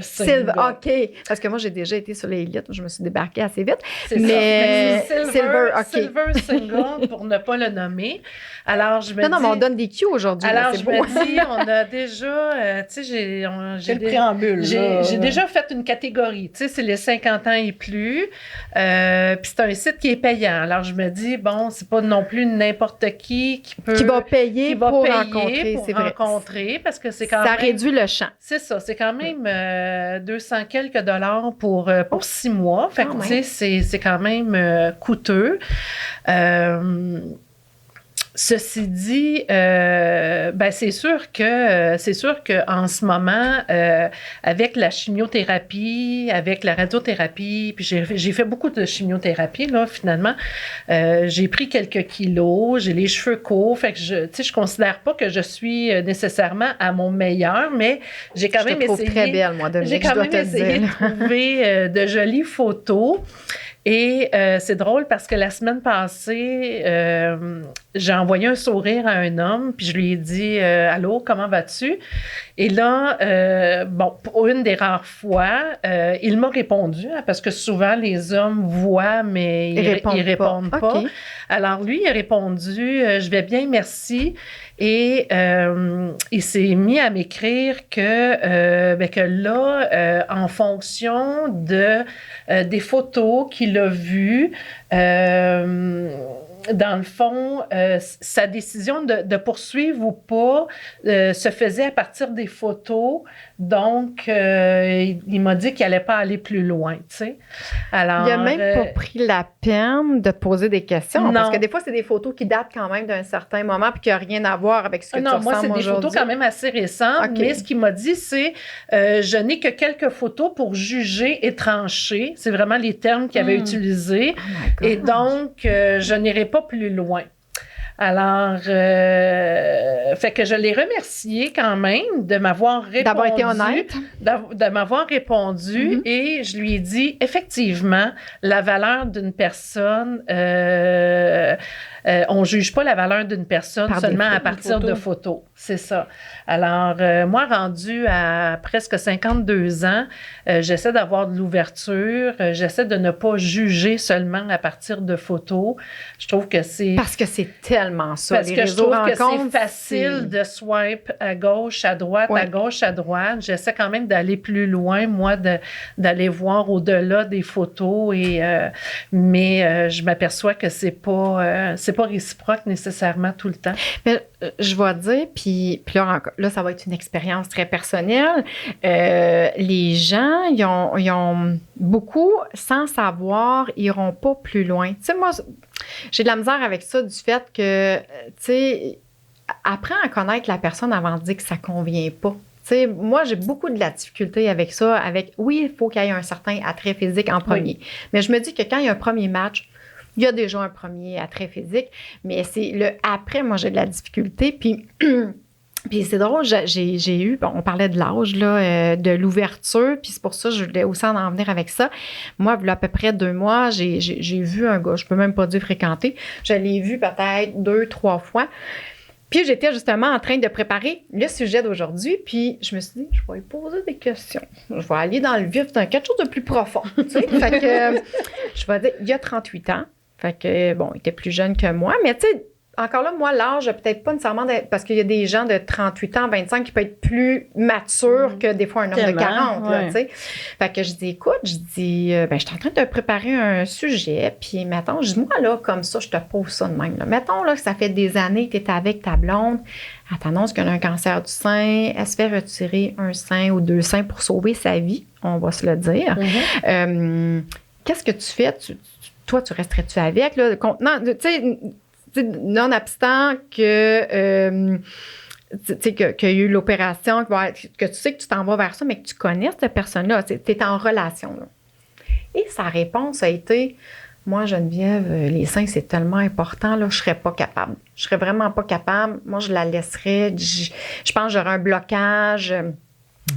OK. Parce que moi, j'ai déjà été sur les élites. Je me suis débarquée assez vite. Mais Silver, OK. Silver Single, pour ne pas le nommer. Alors, je me dis... Non, mais on donne des cues aujourd'hui. Alors, je me dis, on a déjà... tu sais, j'ai le préambule. J'ai déjà fait une catégorie. Tu sais, c'est les 50 ans et plus. Puis c'est un site qui est payant. Alors, je me dis, bon, c'est pas non plus n'importe qui peut... Qui va payer pour rencontrer, pour c'est vrai. rencontrer, parce que c'est quand ça même... réduit le champ. C'est ça. C'est quand même 200 quelques dollars pour 6 mois. Fait que, tu sais, c'est quand même coûteux. Ceci dit, c'est sûr que en ce moment, avec la chimiothérapie, avec la radiothérapie, puis j'ai fait beaucoup de chimiothérapie là finalement, j'ai pris quelques kilos, j'ai les cheveux courts, fait que je considère pas que je suis nécessairement à mon meilleur, mais j'ai quand même essayé. Très belle, moi, Dominique, j'ai quand même essayé de trouver de jolies photos. Et c'est drôle parce que la semaine passée, j'ai envoyé un sourire à un homme, puis je lui ai dit « Allô, comment vas-tu? » Et là, pour une des rares fois, il m'a répondu, hein, parce que souvent les hommes voient, mais ils répondent pas. Okay. Alors lui, il a répondu « Je vais bien, merci. » Et il s'est mis à m'écrire que là, en fonction des photos qu'il a vues, dans le fond, sa décision de poursuivre ou pas se faisait à partir des photos. Donc, il m'a dit qu'il n'allait pas aller plus loin, tu sais. Alors, il n'a même pas pris la peine de poser des questions. Non. Parce que des fois, c'est des photos qui datent quand même d'un certain moment puis qui n'ont rien à voir avec ce que tu ressembles aujourd'hui. Non, moi, c'est des photos quand même assez récentes. Okay. Mais ce qu'il m'a dit, c'est je n'ai que quelques photos pour juger et trancher. C'est vraiment les termes qu'il avait utilisés. Oh et donc, je n'irai pas plus loin. Alors, fait que je l'ai remercié quand même de m'avoir répondu. D'avoir été honnête. De m'avoir répondu et je lui ai dit, effectivement, la valeur d'une personne, on ne juge pas la valeur d'une personne seulement à partir de photos. C'est ça. Alors, moi, rendue à presque 52 ans, j'essaie d'avoir de l'ouverture. J'essaie de ne pas juger seulement à partir de photos. Je trouve que c'est... Parce que c'est tellement ça. Parce que je trouve que c'est facile de swipe à gauche, à droite, à gauche, à droite. J'essaie quand même d'aller plus loin, moi, d'aller voir au-delà des photos. Mais je m'aperçois que c'est pas réciproque nécessairement tout le temps. Mais je vais dire, puis là, ça va être une expérience très personnelle. Les gens, ils ont beaucoup, sans savoir, iront pas plus loin. Tu sais, moi, j'ai de la misère avec ça du fait que, tu sais, apprends à connaître la personne avant de dire que ça convient pas. Tu sais, moi, j'ai beaucoup de la difficulté avec ça. Oui, il faut qu'il y ait un certain attrait physique en premier. Oui. Mais je me dis que quand il y a un premier match, il y a déjà un premier attrait physique, mais c'est le après, moi, j'ai de la difficulté. Puis c'est drôle, j'ai eu, on parlait de l'âge, là, de l'ouverture, puis c'est pour ça que je voulais aussi en venir avec ça. Moi, il y a à peu près 2 mois, j'ai vu un gars, je peux même pas dire fréquenter, je l'ai vu peut-être 2-3 fois. Puis j'étais justement en train de préparer le sujet d'aujourd'hui, puis je me suis dit, je vais lui poser des questions. Je vais aller dans le vif d'un quelque chose de plus profond, tu sais. Fait que je vais dire, il y a 38 ans. Fait que, bon, il était plus jeune que moi, mais tu sais, encore là, moi, l'âge, peut-être pas nécessairement, parce qu'il y a des gens de 38 ans, 25 qui peuvent être plus matures que des fois un homme de 40, là, tu sais. Fait que je dis, écoute, je suis en train de préparer un sujet, puis mettons, je dis, moi, là, comme ça, je te pose ça de même, là. Mettons, là, que ça fait des années que tu es avec ta blonde, elle t'annonce qu'elle a un cancer du sein, elle se fait retirer un sein ou 2 seins pour sauver sa vie, on va se le dire. Qu'est-ce que tu fais? Toi, tu resterais-tu avec, là? Non, tu sais, non-obstant que, qu'il y a eu l'opération, que tu sais que tu t'en vas vers ça, mais que tu connais cette personne-là, tu es en relation. Là. Et sa réponse a été, moi, Geneviève, les seins, c'est tellement important, là, je serais pas capable. Je serais vraiment pas capable. Moi, je la laisserais. Je pense que j'aurais un blocage.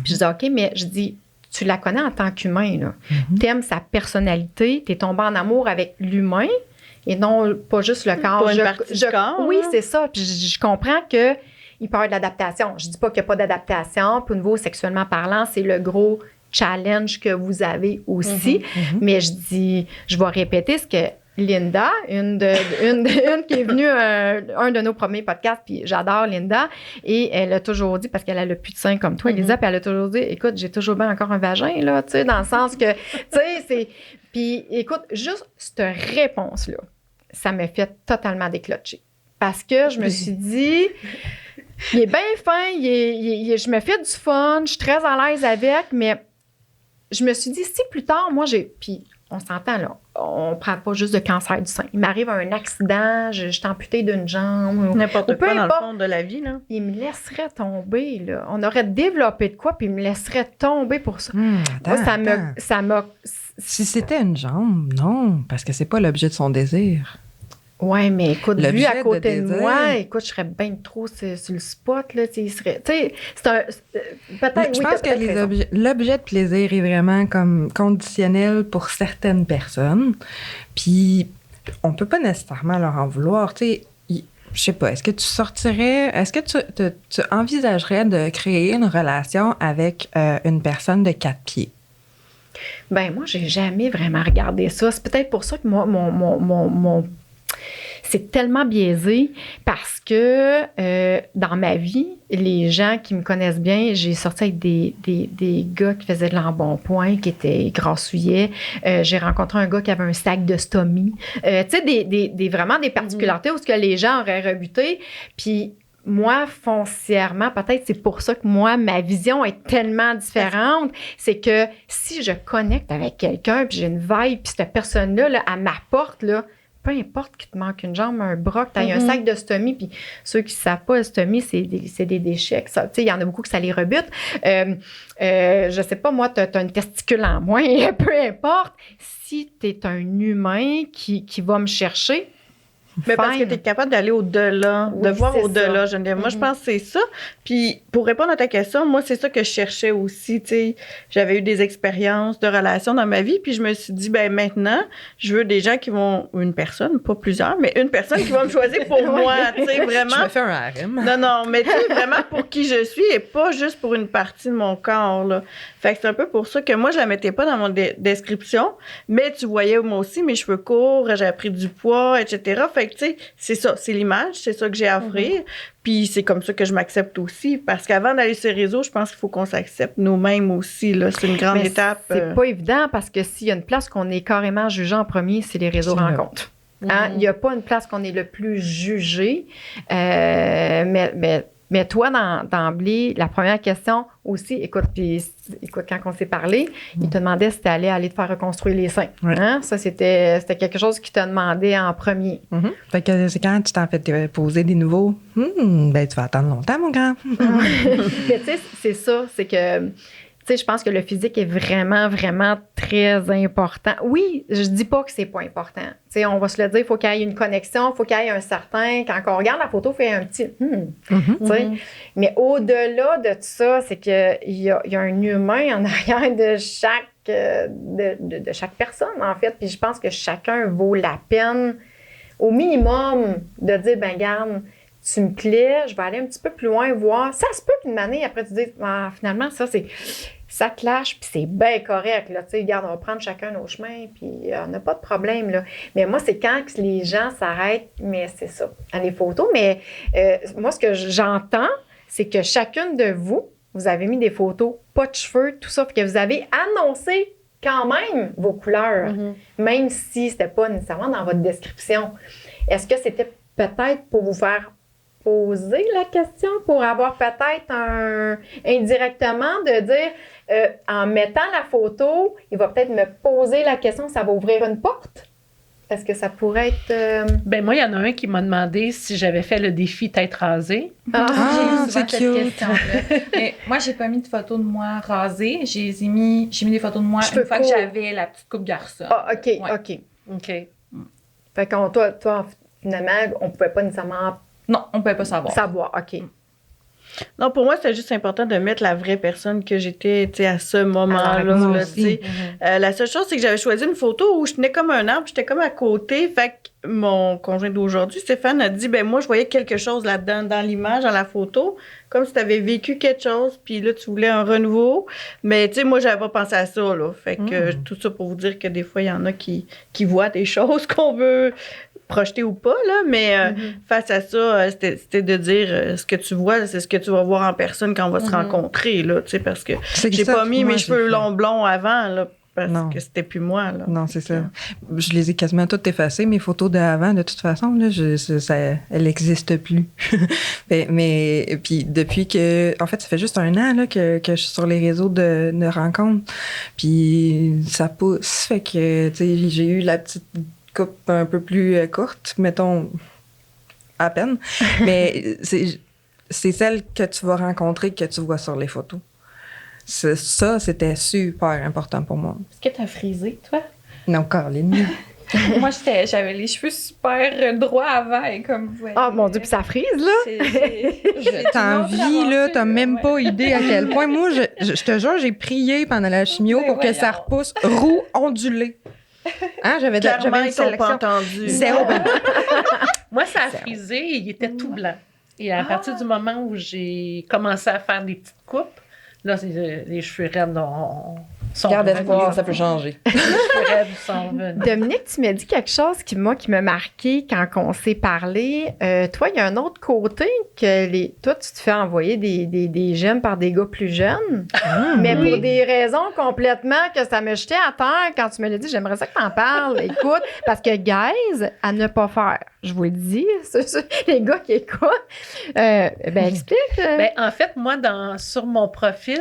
Puis je dis, OK, mais je dis, tu la connais en tant qu'humain, là. T'aimes sa personnalité, t'es tombé en amour avec l'humain, et non pas juste le corps. Pas une partie du corps. Oui, c'est ça. Puis je comprends qu'il peut y avoir de l'adaptation. Je dis pas qu'il n'y a pas d'adaptation. Puis au niveau sexuellement parlant, c'est le gros challenge que vous avez aussi. Mais je dis, je vais répéter ce que Linda, une qui est venue un de nos premiers podcasts, puis j'adore Linda, et elle a toujours dit, parce qu'elle a le plus de seins comme toi, Elisa, puis elle a toujours dit, écoute, j'ai toujours bien encore un vagin, là, tu sais, dans le sens que, tu sais, c'est... Puis, écoute, juste cette réponse-là, ça m'a fait totalement déclencher. Parce que je me suis dit, il est bien fin, je me fais du fun, je suis très à l'aise avec, mais je me suis dit, si plus tard, moi, puis on s'entend là, on parle pas juste de cancer du sein. Il m'arrive un accident, je suis amputée d'une jambe. N'importe quoi dans le importe. fond de la vie, là. Il me laisserait tomber, là. On aurait développé de quoi, puis il me laisserait tomber pour ça. Moi, ça m'a... Si c'était une jambe, non, parce que c'est pas l'objet de son désir. Ouais, mais écoute, vu L'objet à côté de de moi, écoute, je serais bien trop sur le spot, là, tu sais, il serait... Tu sais, c'est un... Peut-être, Je oui, pense t'as que peut-être raison. l'objet de plaisir est vraiment comme conditionnel pour certaines personnes. Puis, on peut pas nécessairement leur en vouloir. Tu sais, je sais pas, est-ce que tu envisagerais de créer une relation avec une personne de 4 pieds? Ben moi, j'ai jamais vraiment regardé ça. C'est peut-être pour ça que moi, mon c'est tellement biaisé parce que dans ma vie, les gens qui me connaissent bien, j'ai sorti avec des gars qui faisaient de l'embonpoint, qui étaient grassouillets. J'ai rencontré un gars qui avait un sac de stomie. Tu sais, vraiment des particularités où ce que les gens auraient rebuté. Puis moi, foncièrement, peut-être c'est pour ça que moi, ma vision est tellement différente. C'est que si je connecte avec quelqu'un, puis j'ai une vibe, puis cette personne-là, là, elle m'apporte, là, peu importe qu'il te manque une jambe, un bras, que tu aies un sac de stomie, puis ceux qui ne savent pas, stomie, c'est des déchets. Tu sais, il y en a beaucoup que ça les rebute. Je sais pas, moi, tu as une testicule en moins, peu importe. Si tu es un humain qui va me chercher, Mais parce que tu es capable d'aller au-delà, Oui, de voir c'est au-delà, ça. Geneviève. Moi, je pense que c'est ça. Puis, pour répondre à ta question, moi, c'est ça que je cherchais aussi, tu sais. J'avais eu des expériences de relations dans ma vie, puis je me suis dit, ben maintenant, je veux des gens qui vont, une personne, pas plusieurs, mais une personne qui va me choisir pour moi, tu sais, vraiment. Je me fais un harem. Non, mais tu sais, vraiment pour qui je suis et pas juste pour une partie de mon corps, là. Fait que c'est un peu pour ça que moi, je la mettais pas dans mon description, mais tu voyais moi aussi mes cheveux courts, j'avais pris du poids, etc. Fait que, tu sais, c'est ça, c'est l'image, c'est ça que j'ai à offrir. Puis c'est comme ça que je m'accepte aussi, parce qu'avant d'aller sur les réseaux, je pense qu'il faut qu'on s'accepte nous-mêmes aussi, là. C'est une grande mais étape. c'est pas évident parce que s'il y a une place qu'on est carrément jugé en premier, c'est les réseaux C'est là. rencontres. Hein? Il n'y a pas une place qu'on est le plus jugé. Mais toi, d'emblée, la première question aussi, écoute, quand on s'est parlé, il te demandait si tu allais aller te faire reconstruire les seins. Ouais. Hein? Ça, c'était quelque chose qu'il te demandait en premier. Fait que c'est quand tu t'en fais poser des nouveaux, ben tu vas attendre longtemps, mon grand. Mais tu sais, c'est ça, c'est que... Tu sais, je pense que le physique est vraiment, vraiment très important. Oui, je dis pas que c'est pas important. Tu sais, on va se le dire, il faut qu'il y ait une connexion, il faut qu'il y ait un certain... Quand on regarde la photo, il fait un petit... tu sais. Mais au-delà de tout ça, c'est qu'il y a un humain en arrière de chaque, de chaque personne, en fait. Puis je pense que chacun vaut la peine, au minimum, de dire, ben garde, tu me plais, je vais aller un petit peu plus loin, voir. Ça se peut qu'une année, après, tu dises, ah, finalement, ça clash, puis c'est bien correct, là, tu sais, regarde, on va prendre chacun nos chemins, puis on n'a pas de problème, là. Mais moi, c'est quand que les gens s'arrêtent, mais c'est ça, à les photos. Mais moi, ce que j'entends, c'est que chacune de vous, vous avez mis des photos, pas de cheveux, tout ça, puis que vous avez annoncé quand même vos couleurs, même si c'était pas nécessairement dans votre description. Est-ce que c'était peut-être pour vous faire poser la question, pour avoir peut-être indirectement de dire, en mettant la photo, il va peut-être me poser la question, ça va ouvrir une porte? Est-ce que ça pourrait être... Ben moi, il y en a un qui m'a demandé si j'avais fait le défi tête rasée. J'ai eu souvent c'est cette cute. question-là. Mais moi, j'ai pas mis de photos de moi rasée. J'ai mis des photos de moi Cheveux une fois que courts. j'avais la petite coupe garçon. Ah, OK, Ouais. OK. OK. Fait que toi, finalement, on pouvait pas nécessairement Non, on pouvait pas savoir. savoir. OK. Non, pour moi, c'était juste important de mettre la vraie personne que j'étais, tu sais, à ce moment-là. moi là, aussi. tu sais. La seule chose, c'est que j'avais choisi une photo où je tenais comme un arbre, j'étais comme à côté. Fait que mon conjoint d'aujourd'hui, Stéphane, a dit, ben moi, je voyais quelque chose là-dedans, dans l'image, dans la photo, comme si tu avais vécu quelque chose, puis là, tu voulais un renouveau. Mais, tu sais, moi, j'avais pas pensé à ça, là. Fait que tout ça pour vous dire que des fois, il y en a qui voient des choses qu'on veut projeter ou pas, là, mais face à ça, c'était de dire ce que tu vois, c'est ce que tu vas voir en personne quand on va se rencontrer, là, tu sais, parce que C'est j'ai ça pas que mis moi, mes j'ai cheveux fait. longs blonds avant, là, parce Non. que c'était plus moi, là. Non, c'est ça. Je les ai quasiment toutes effacées, mes photos d'avant, de toute façon, là, elles n'existent plus. mais puis depuis que... En fait, ça fait juste 1 an là, que je suis sur les réseaux de rencontres. Puis ça pousse. Fait que, tu sais, j'ai eu la petite coupe un peu plus courte, mettons, à peine. Mais c'est celle que tu vas rencontrer que tu vois sur les photos. Ça, c'était super important pour moi. Est-ce que t'as frisé, toi? Non, Caroline. Moi, j'avais les cheveux super droits avant et comme vous voyez. Oh mon Dieu, puis ça frise, là! T'envies, là, t'as même pas idée à quel point. Moi, je te jure, j'ai prié pendant la chimio Ben pour que ça voyons. repousse roux ondulé. Hein, j'avais Clairement, une ils t'ont pas sélection. entendu. Zéro. Moi, ça a frisé et il était tout blanc. Et à partir du moment où j'ai commencé à faire des petites coupes, là, les cheveux raides sont Garde revenus. espoir, ça peut changer. Les cheveux raides sont revenus. Dominique, tu m'as dit quelque chose qui m'a marqué quand on s'est parlé. Toi, il y a un autre côté que toi, tu te fais envoyer des gemmes par des gars plus jeunes, mais pour des raisons complètement que ça me jetait à terre quand tu me l'as dit. J'aimerais ça que tu en parles. Écoute, parce que guys, à ne pas faire. Je vous le dis, les gars qui écoutent. Explique. Ben, en fait, moi, sur mon profil,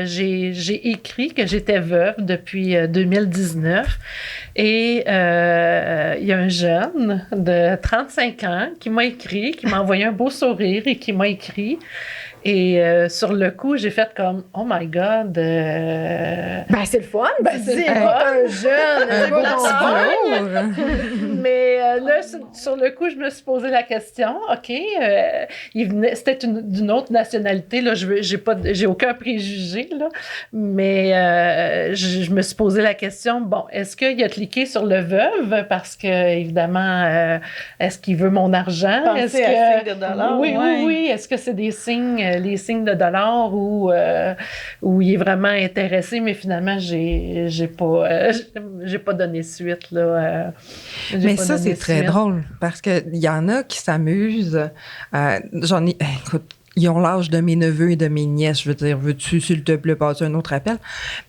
j'ai écrit que j'étais veuve depuis 2019. Et il y a un jeune de 35 ans qui m'a écrit, qui m'a envoyé un beau sourire et qui m'a écrit. Et sur le coup, j'ai fait comme « Oh my God! C'est le fun. c'est un jeune. Un beau petit velours. Mais là, sur le coup, je me suis posé la question. OK, c'était d'une autre nationalité. Là, j'ai aucun préjugé, là, mais je me suis posé la question. Bon, est-ce qu'il a cliqué sur le veuve parce que, évidemment, est-ce qu'il veut mon argent? Penser à signe de dollars, Oui, ouais. oui. Est-ce que c'est des signes, les signes de dollars où il est vraiment intéressé, mais finalement, j'ai pas donné suite, là. Mais ça, c'est très drôle parce qu'il y en a qui s'amusent. Écoute, ils ont l'âge de mes neveux et de mes nièces. Je veux dire, veux-tu, s'il te plaît, passer un autre appel?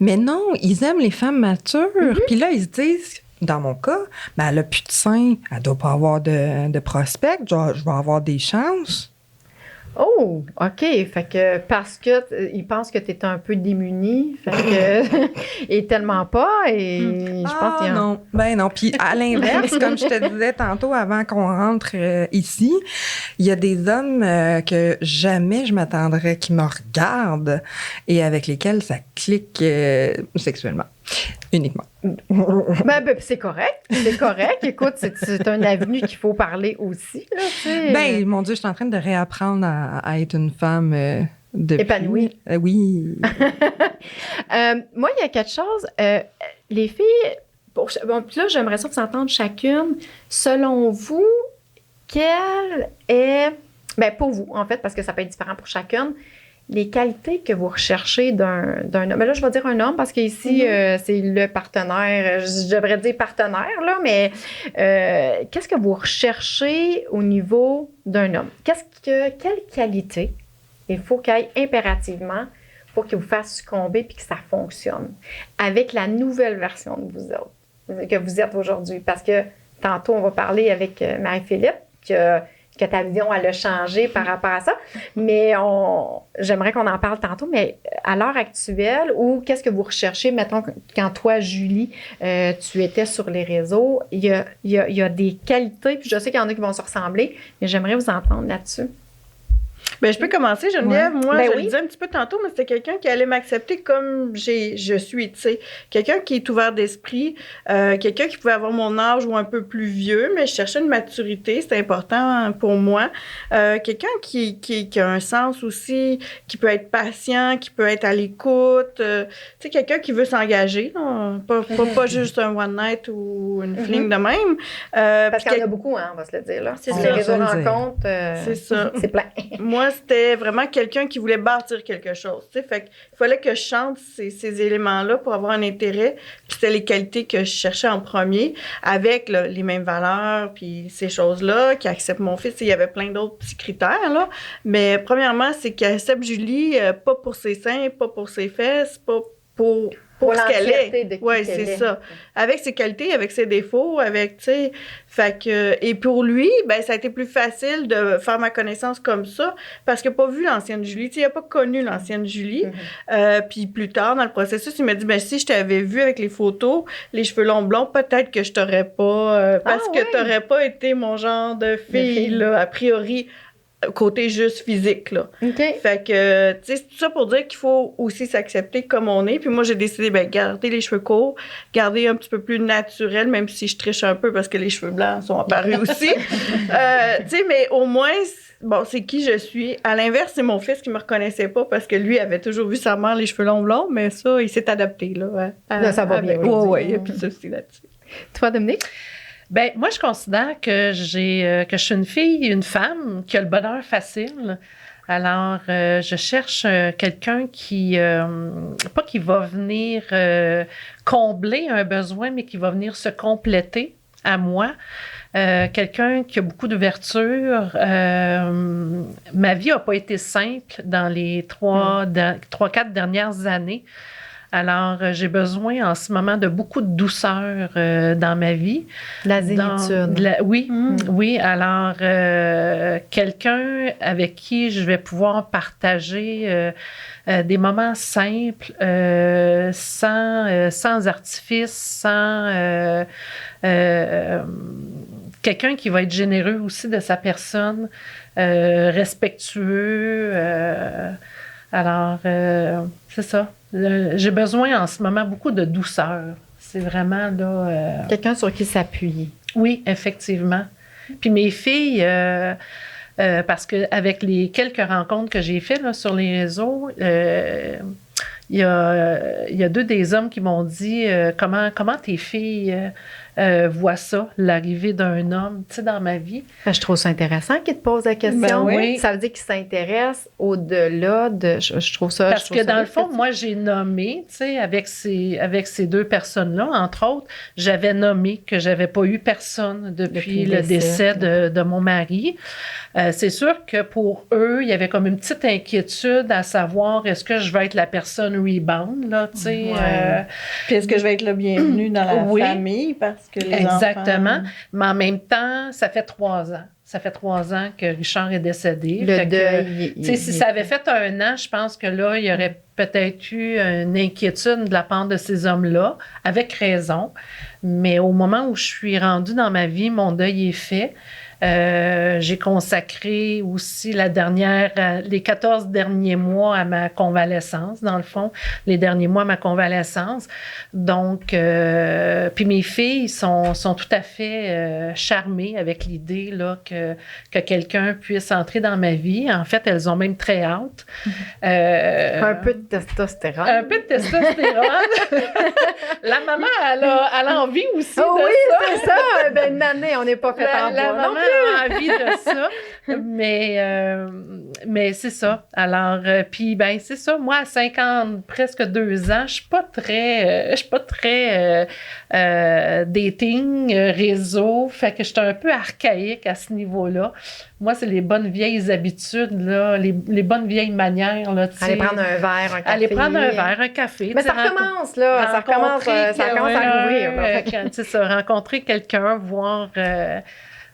Mais non, ils aiment les femmes matures. Puis là, ils se disent, dans mon cas, elle a plus de seins, elle doit pas avoir de prospect, je vais avoir des chances. Oh, OK. Fait que parce que il pense que tu es un peu démuni, fait que et tellement pas et je pense qu'il y a non. Ben non. Puis à l'inverse, comme je te disais tantôt avant qu'on rentre ici, il y a des hommes que jamais je m'attendrais qui me regardent et avec lesquels ça clique sexuellement. Uniquement. C'est correct. C'est correct. Écoute, c'est un avenue qu'il faut parler aussi. Là, tu sais. Mon Dieu, je suis en train de réapprendre à être une femme épanouie. Oui. Moi, il y a quelque chose. Les filles, puis là, j'aimerais ça vous entendre chacune. Selon vous, quelle est, pour vous, en fait, parce que ça peut être différent pour chacune, les qualités que vous recherchez d'un homme. Mais là, je vais dire un homme parce qu'ici, c'est le partenaire. Je devrais dire partenaire, là, mais qu'est-ce que vous recherchez au niveau d'un homme? Quelle qualité il faut qu'il y ait impérativement pour qu'il vous fasse succomber puis que ça fonctionne avec la nouvelle version de vous autres, que vous êtes aujourd'hui? Parce que tantôt, on va parler avec Marie-Philippe que ta vision, elle a changé par rapport à ça. Mais j'aimerais qu'on en parle tantôt, mais à l'heure actuelle, ou qu'est-ce que vous recherchez, mettons, quand toi, Julie, tu étais sur les réseaux, il y a des qualités, puis je sais qu'il y en a qui vont se ressembler, mais j'aimerais vous entendre là-dessus. Je peux commencer, Geneviève. Ouais. Moi, je oui. le disais un petit peu tantôt, mais c'était quelqu'un qui allait m'accepter comme je suis, tu sais. Quelqu'un qui est ouvert d'esprit, quelqu'un qui pouvait avoir mon âge ou un peu plus vieux, mais je cherchais une maturité, c'est important pour moi. Quelqu'un qui a un sens aussi, qui peut être patient, qui peut être à l'écoute. Tu sais, quelqu'un qui veut s'engager, là, pas juste un one night ou une fling de même. Parce qu'il y en a beaucoup, hein, on va se le dire. Là. C'est les ça. réseaux rencontres, c'est ça. C'est plein. Moi, c'était vraiment quelqu'un qui voulait bâtir quelque chose. Tu sais, fait qu'il fallait que je chante ces éléments-là pour avoir un intérêt. Puis c'était les qualités que je cherchais en premier, avec là, les mêmes valeurs, puis ces choses-là, qui acceptent mon fils. Il y avait plein d'autres petits critères, là. Mais premièrement, c'est qu'il accepte Julie, pas pour ses seins, pas pour ses fesses, pas pour pour ce qu'elle l'entièreté est. de qui Oui, qu'elle c'est est. ça. Avec ses qualités, avec ses défauts, avec, tu sais, fait que, et pour lui, ben, ça a été plus facile de faire ma connaissance comme ça, parce qu'il n'a pas vu l'ancienne Julie, tu sais, il n'a pas connu l'ancienne Julie. Puis plus tard, dans le processus, il m'a dit, ben, si je t'avais vu avec les photos, les cheveux longs blonds, peut-être que je t'aurais pas, parce que t'aurais pas été mon genre de fille, là, a priori, côté juste physique, là. OK. Fait que, tu sais, c'est tout ça pour dire qu'il faut aussi s'accepter comme on est. Puis moi, j'ai décidé, ben, garder les cheveux courts, garder un petit peu plus naturel, même si je triche un peu parce que les cheveux blancs sont apparus aussi. Tu sais, mais au moins, bon, c'est qui je suis. À l'inverse, c'est mon fils qui me reconnaissait pas parce que lui avait toujours vu sa mère les cheveux longs blonds, mais ça, il s'est adapté, là. Là, ça va bien Oui, aujourd'hui. oui, il y a plus de soucis là-dessus. Toi, Dominique? Ben, moi, je considère que je suis une fille, une femme qui a le bonheur facile. Alors, je cherche quelqu'un qui, pas qui va venir combler un besoin, mais qui va venir se compléter à moi. Quelqu'un qui a beaucoup d'ouverture. Ma vie n'a pas été simple dans les 3-4 dernières années. Alors, j'ai besoin en ce moment de beaucoup de douceur dans ma vie. La zénitude. Oui, oui. Alors, quelqu'un avec qui je vais pouvoir partager des moments simples, sans artifice, sans... quelqu'un qui va être généreux aussi de sa personne, respectueux. Alors, c'est ça. J'ai besoin en ce moment beaucoup de douceur. C'est vraiment là... Quelqu'un sur qui s'appuyer. Oui, effectivement. Puis mes filles, parce qu'avec les quelques rencontres que j'ai faites là, sur les réseaux, il y a 2 des hommes qui m'ont dit comment tes filles voient ça, l'arrivée d'un homme, tu sais, dans ma vie. Ben, je trouve ça intéressant qu'ils te posent la question. Ben oui. Ça veut dire qu'ils s'intéressent au-delà de... Je trouve ça... Parce je trouve que ça dans le bien fond, que tu- moi, j'ai nommé, tu sais, avec ces 2 personnes-là, entre autres, j'avais nommé que j'avais pas eu personne depuis le décès de mon mari. C'est sûr que pour eux, il y avait comme une petite inquiétude à savoir est-ce que je vais être la personne rebound, là, tu sais. Ouais. Puis est-ce que je vais être le bienvenu dans la Oui. famille parce que les Exactement. enfants... Mais en même temps, ça fait 3 ans. Ça fait 3 ans que Richard est décédé. Le Fait que, deuil... tu sais, si ça avait fait 1 an, je pense que là, il y aurait peut-être eu une inquiétude de la part de ces hommes-là, avec raison. Mais au moment où je suis rendue dans ma vie, mon deuil est fait. J'ai consacré aussi les 14 derniers mois à ma convalescence, dans le fond, les derniers mois à ma convalescence. Donc, puis mes filles sont tout à fait charmées avec l'idée là, que quelqu'un puisse entrer dans ma vie. En fait, elles ont même très hâte. Un peu de testostérone. Un peu de testostérone. La maman, elle a envie aussi Oh de oui, ça. c'est ça. Ben, une année, on n'est pas fait en La bois non maman a envie de ça. Mais c'est ça. Alors, puis ben c'est ça. Moi, à 50, presque 2 ans, je suis pas très dating, réseau. Fait que j'étais un peu archaïque à ce niveau-là. Moi, c'est les bonnes vieilles habitudes, là, les bonnes vieilles manières. Là, Aller prendre un verre, un café. Aller prendre un verre, un café. Mais ça recommence, là. Ça recommence à rouvrir. Là. C'est ça, rencontrer quelqu'un, voir...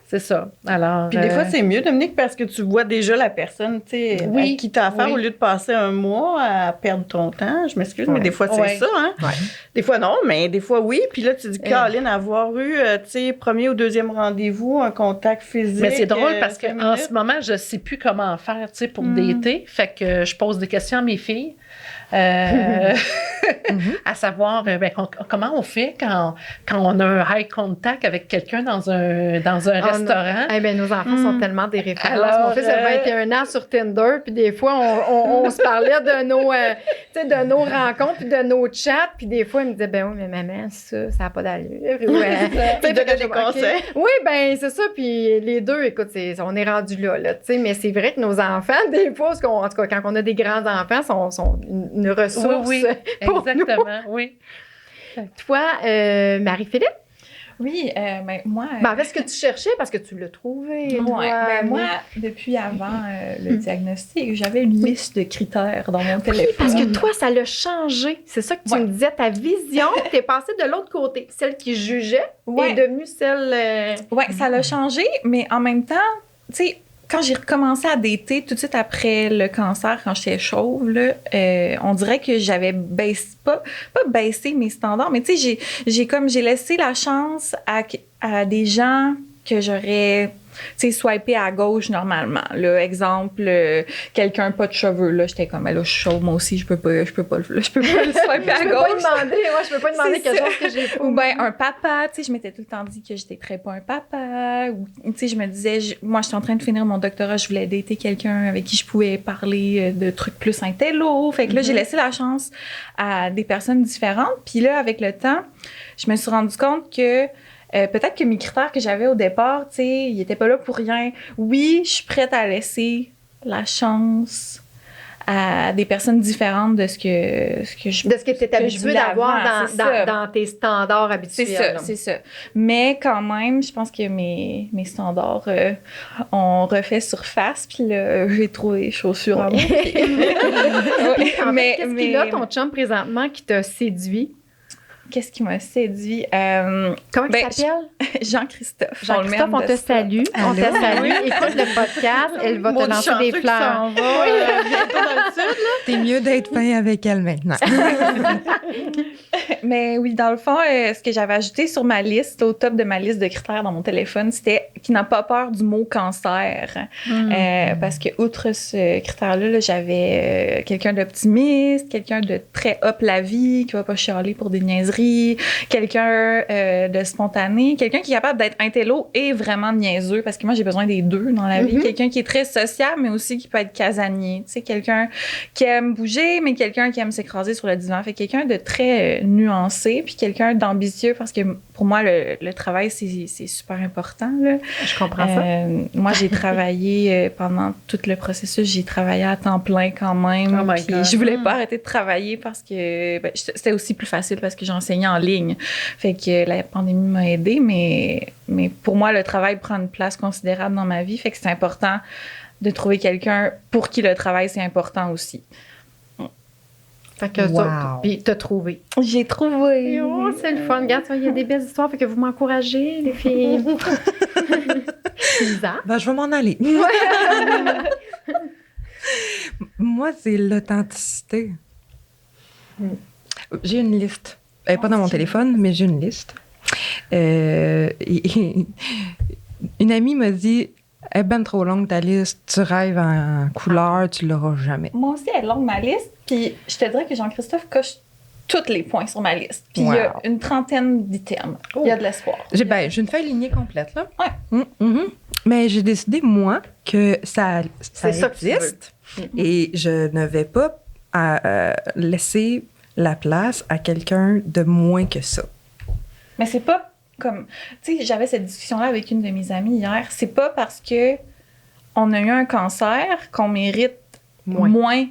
c'est ça. Alors... Puis des fois, c'est mieux, Dominique, parce que tu vois déjà la personne, tu sais, Oui, à qui t'as affaire, oui. au lieu de passer un mois à perdre ton temps. Je m'excuse, mais des fois, c'est Ouais. ça, hein? Ouais. Des fois, non, mais des fois, oui. Puis là, tu dis, Caroline, avoir eu, tu sais, premier ou deuxième rendez-vous, un contact physique. Mais c'est drôle parce 5 qu'en minutes. ce moment, je ne sais plus comment faire, tu sais, pour dater. Fait que je pose des questions à mes filles. À savoir comment on fait quand on a un eye contact avec quelqu'un dans un restaurant. Eh bien, nos enfants sont tellement des références. Alors, Mon fils a 21 ans sur Tinder, puis des fois, on se parlait de nos rencontres, puis de nos chats, puis des fois, il me disait, ben oui, mais maman, ça n'a pas d'allure. Tu donnais des conseils. Oui, ben c'est ça, puis les 2, écoute, on est rendu là, tu sais, mais c'est vrai que nos enfants, des fois, en tout cas, quand on a des grands-enfants, sont une ressource Oui, pour nous. exactement, oui. Toi, Marie-Philippe? Oui, ben moi... Ben, en fait, ce que tu cherchais, parce que tu l'as trouvé. Ouais, ben moi, depuis avant le diagnostic, j'avais une liste de critères dans mon téléphone. Oui, parce que toi, ça l'a changé. C'est ça que tu Ouais. me disais, ta vision, t'es passée de l'autre côté. Celle qui jugeait Ouais. est devenue celle... Oui, ça l'a changé, mais en même temps, tu sais, quand j'ai recommencé à dater tout de suite après le cancer, quand j'étais chauve, là, on dirait que j'avais pas baissé mes standards, mais tu sais, j'ai laissé la chance à des gens que j'aurais, tu sais, swipé à gauche normalement. Là, exemple, quelqu'un pas de cheveux, là, j'étais comme, là, je suis chauve, moi aussi, je peux pas le swiper à Je peux gauche. je peux pas demander C'est quelque ça. chose que j'ai pas. Ou bien un papa, tu sais, je m'étais tout le temps dit que j'étais très pas un papa. Ou, tu sais, je me disais, moi, j'étais en train de finir mon doctorat, je voulais dater quelqu'un avec qui je pouvais parler de trucs plus intello. Fait que là, j'ai laissé la chance à des personnes différentes. Puis là, avec le temps, je me suis rendu compte que peut-être que mes critères que j'avais au départ, tu sais, ils n'étaient pas là pour rien. Oui, je suis prête à laisser la chance à des personnes différentes de ce que je De ce que tu es habitué voulais d'avoir avant, c'est ça. dans tes standards habituels. C'est ça, là. c'est ça. Mais quand même, je pense que mes standards ont refait surface. Puis là, j'ai trouvé des chaussures à moi. En fait, qu'est-ce qu'il a, ton chum, présentement, qui t'a séduit? Qu'est-ce qui m'a séduit? Comment il Ben, s'appelle? Jean-Christophe. Jean-Christophe, on te salue. On te salue. Écoute le podcast. Elle va te lancer des fleurs. Bientôt dans le sud. T'es mieux d'être fin avec elle maintenant. Mais oui, dans le fond, ce que j'avais ajouté sur ma liste, au top de ma liste de critères dans mon téléphone, c'était qu'il n'a pas peur du mot cancer. Parce que, outre ce critère-là, là, j'avais quelqu'un d'optimiste, quelqu'un de très up la vie, qui va pas chialer pour des niaiseries, quelqu'un de spontané, quelqu'un qui est capable d'être intello et vraiment niaiseux, parce que moi, j'ai besoin des deux dans la vie. Quelqu'un qui est très sociable, mais aussi qui peut être casanier. Tu sais, quelqu'un qui aime bouger, mais quelqu'un qui aime s'écraser sur le divan. Fait quelqu'un de très nuancé, puis quelqu'un d'ambitieux, parce que pour moi, le travail, c'est super important, là. Je comprends ça. Moi, j'ai travaillé pendant tout le processus, j'ai travaillé à temps plein quand même. Oh my Puis God. je voulais pas arrêter de travailler parce que c'était aussi plus facile parce que j'enseignais en ligne. Fait que la pandémie m'a aidée, mais pour moi, le travail prend une place considérable dans ma vie. Fait que c'est important de trouver quelqu'un pour qui le travail, c'est important aussi. Fait que Wow. puis t'as trouvé. J'ai trouvé. Oh, c'est le fun. Regarde, il y a des belles histoires. Fait que vous m'encouragez, les filles. C'est bizarre. Ben, je vais m'en aller. Moi, c'est l'authenticité. J'ai une liste. Elle n'est pas dans mon téléphone, mais j'ai une liste. Une amie m'a dit, elle est ben trop longue ta liste, tu rêves en couleur, tu l'auras jamais. Moi aussi, elle est longue ma liste. Puis je te dirais que Jean-Christophe coche tous les points sur ma liste. Puis il y a une trentaine d'items. Il y a de l'espoir. J'ai une feuille lignée complète, là. Ouais. Mais j'ai décidé, moi, que ça C'est ça que tu veux. existe et je ne vais pas laisser la place à quelqu'un de moins que ça. Mais c'est pas comme... Tu sais, j'avais cette discussion-là avec une de mes amies hier. C'est pas parce que on a eu un cancer qu'on mérite moins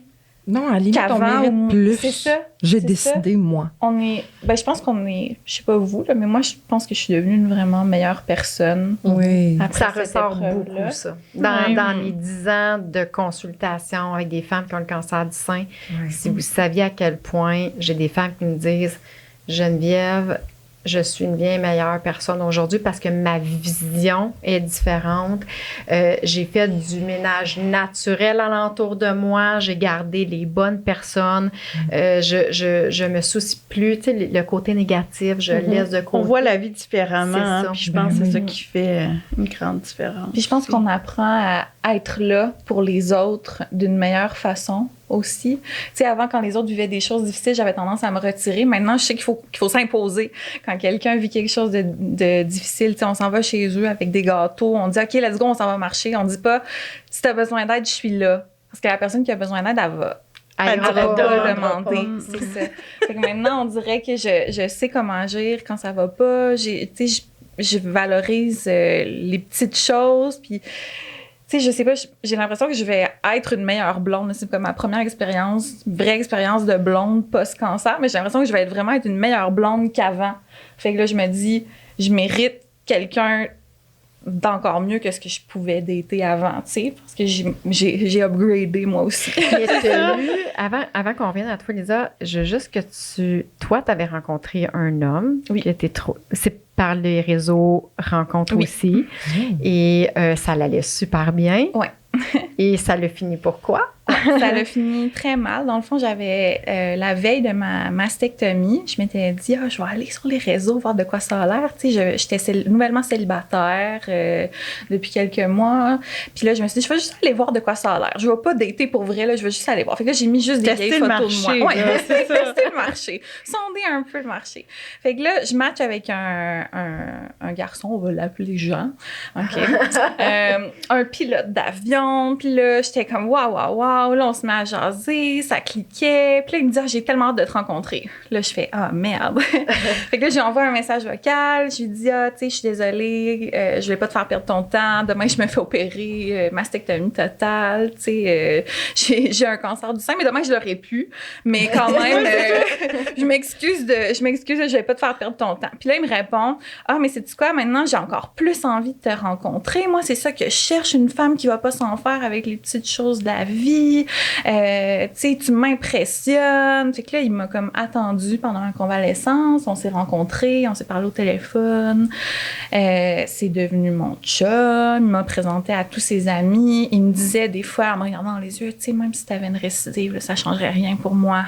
Non, à la limite, on qu'avant. mérite plus. C'est ça. J'ai c'est décidé, moi. On est... Ben, je pense qu'on est... Je sais pas vous, là, mais moi, je pense que je suis devenue une vraiment meilleure personne. Oui. Après Ça cette ressort épreuve-là. beaucoup, ça. Dans, Ouais. dans les 10 ans de consultation avec des femmes qui ont le cancer du sein, si vous saviez à quel point j'ai des femmes qui me disent « Geneviève, je suis une bien meilleure personne aujourd'hui parce que ma vision est différente. J'ai fait du ménage naturel alentour de moi. J'ai gardé les bonnes personnes. Je me soucie plus. Tu sais, le côté négatif, je laisse de côté. On voit la vie différemment. C'est Hein, ça. puis je pense que c'est ça qui fait une grande différence. Puis je pense qu'on apprend à être là pour les autres d'une meilleure façon aussi. Tu sais, avant, quand les autres vivaient des choses difficiles, j'avais tendance à me retirer. Maintenant, je sais qu'il faut s'imposer. Quand quelqu'un vit quelque chose de difficile, tu sais, on s'en va chez eux avec des gâteaux. On dit, OK, let's go, on s'en va marcher. On dit pas, si t'as besoin d'aide, je suis là. Parce que la personne qui a besoin d'aide, elle va. Elle va pas le demander. C'est ça. Fait que maintenant, on dirait que je sais comment agir quand ça va pas. Tu sais, je valorise les petites choses. Puis, tu sais, je sais pas, j'ai l'impression que je vais être une meilleure blonde. C'est comme ma première expérience, vraie expérience de blonde post-cancer, mais j'ai l'impression que je vais vraiment être une meilleure blonde qu'avant. Fait que là, je me dis, je mérite quelqu'un d'encore mieux que ce que je pouvais dater avant, tu sais, parce que j'ai upgradé moi aussi. Avant qu'on revienne à toi, Lisa, je veux juste que toi, tu avais rencontré un homme qui était c'est par les réseaux rencontres aussi, et ça allait super bien. Ouais. Et ça l'a fini pourquoi? Ça l'a fini très mal. Dans le fond, j'avais la veille de ma mastectomie, je m'étais dit, je vais aller sur les réseaux voir de quoi ça a l'air. Tu sais, j'étais nouvellement célibataire depuis quelques mois. Puis là, je me suis dit, je vais juste aller voir de quoi ça a l'air. Je vais pas dater pour vrai, là, je vais juste aller voir. Fait que là, j'ai mis juste des vieilles photos de moi. Ouais, tester le marché. Sonder un peu le marché. Fait que là, je match avec un garçon, on va l'appeler Jean. OK. Un pilote d'avion. Puis là, j'étais comme, waouh. Là, on se met à jaser, ça cliquait. Puis là, il me dit, j'ai tellement hâte de te rencontrer. Là, je fais, merde. Fait que là, j'ai envoyé un message vocal. Je lui dis, tu sais, je suis désolée, je vais pas te faire perdre ton temps. Demain, je me fais opérer, mastectomie totale. Tu sais, j'ai un cancer du sein, mais demain, je l'aurais pu. Mais quand même, je m'excuse, je vais pas te faire perdre ton temps. Puis là, il me répond, mais sais-tu quoi, maintenant, j'ai encore plus envie de te rencontrer. Moi, c'est ça que je cherche, une femme qui va pas s'en faire avec les petites choses de la vie. Tu sais, tu m'impressionnes. Fait que là, il m'a comme attendu pendant ma convalescence. On s'est rencontrés, on s'est parlé au téléphone. C'est devenu mon chum. Il m'a présenté à tous ses amis. Il me disait des fois, en me regardant dans les yeux, tu sais, même si t'avais une récidive, là, ça changerait rien pour moi.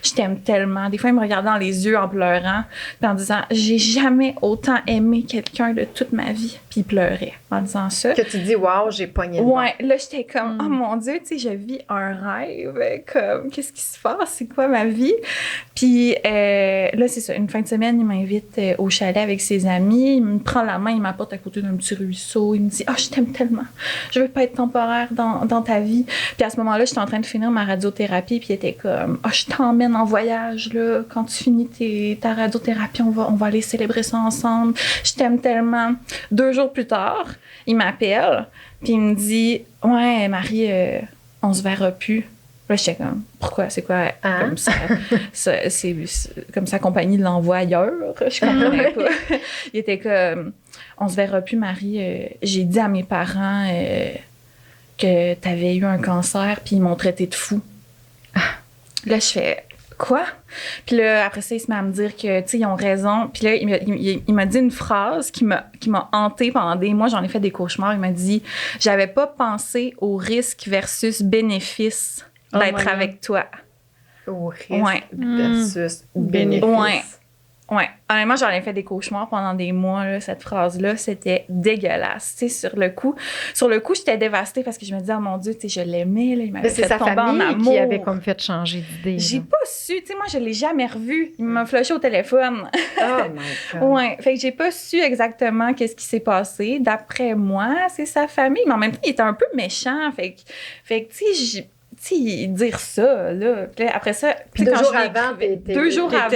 Je t'aime tellement. Des fois, il me regardait dans les yeux en pleurant, puis en disant, j'ai jamais autant aimé quelqu'un de toute ma vie. Puis il pleurait en disant ça. Que tu dis, wow, j'ai pogné le Ouais, là, j'étais comme, oh mon Dieu, tu sais, je vis un rêve, comme, qu'est-ce qui se passe, c'est quoi ma vie? Puis là, c'est ça, une fin de semaine, il m'invite au chalet avec ses amis, il me prend la main, il m'apporte à côté d'un petit ruisseau, il me dit, je t'aime tellement, je veux pas être temporaire dans ta vie. Puis à ce moment-là, j'étais en train de finir ma radiothérapie, puis il était comme, je t'emmène en voyage, là, quand tu finis ta radiothérapie, on va aller célébrer ça ensemble, je t'aime tellement. 2 jours plus tard, il m'appelle, puis il me dit, ouais, Marie, on se verra plus. Là, j'étais comme, pourquoi? C'est quoi? Comme ça, c'est comme sa compagnie l'envoie ailleurs. Je comprenais pas. Il était comme, on se verra plus, Marie. J'ai dit à mes parents que t'avais eu un cancer, puis ils m'ont traité de fou. Là, je fais, quoi? Puis là, après ça, il se met à me dire que, tu sais, ils ont raison. Puis là, il m'a dit une phrase qui m'a hantée pendant des mois. J'en ai fait des cauchemars. Il m'a dit, j'avais pas pensé au risque versus bénéfice d'être avec toi. Au risque versus bénéfice. Ouais. Honnêtement, j'en ai fait des cauchemars pendant des mois, là, cette phrase-là. C'était dégueulasse. Tu sais, sur le coup, j'étais dévastée parce que je me disais, oh mon Dieu, tu sais, je l'aimais, là. Il m'avait fait tomber en amour. Qui avait comme fait changer d'idée. J'ai pas su. Tu sais, moi, je l'ai jamais revu. Il m'a flashé au téléphone. Oh my God. Ouais. Fait que j'ai pas su exactement qu'est-ce qui s'est passé. D'après moi, c'est sa famille. Mais en même temps, il était un peu méchant. Fait que tu sais, dire ça, là. Puis après ça, puis 2 jours avant, 2 jours avant,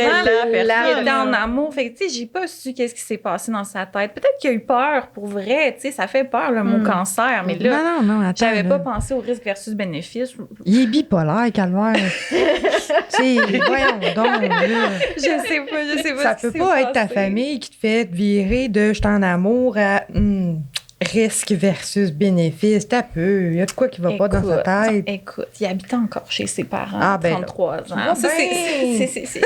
il était en amour. Fait que, tu sais, j'ai pas su qu'est-ce qui s'est passé dans sa tête. Peut-être qu'il a eu peur, pour vrai. Tu sais, ça fait peur, le mot cancer. Mais là, non, attends, j'avais pas pensé au risque versus bénéfice. Il est bipolaire, Calvaire. Tu sais, voyons donc, là. Je sais pas. Ça peut pas être ta famille qui te fait virer de « je suis en amour » à risque versus bénéfice, t'as peu. Il y a de quoi qui va pas dans sa tête. Écoute, il habitait encore chez ses parents, 33 ans. Ça, c'est...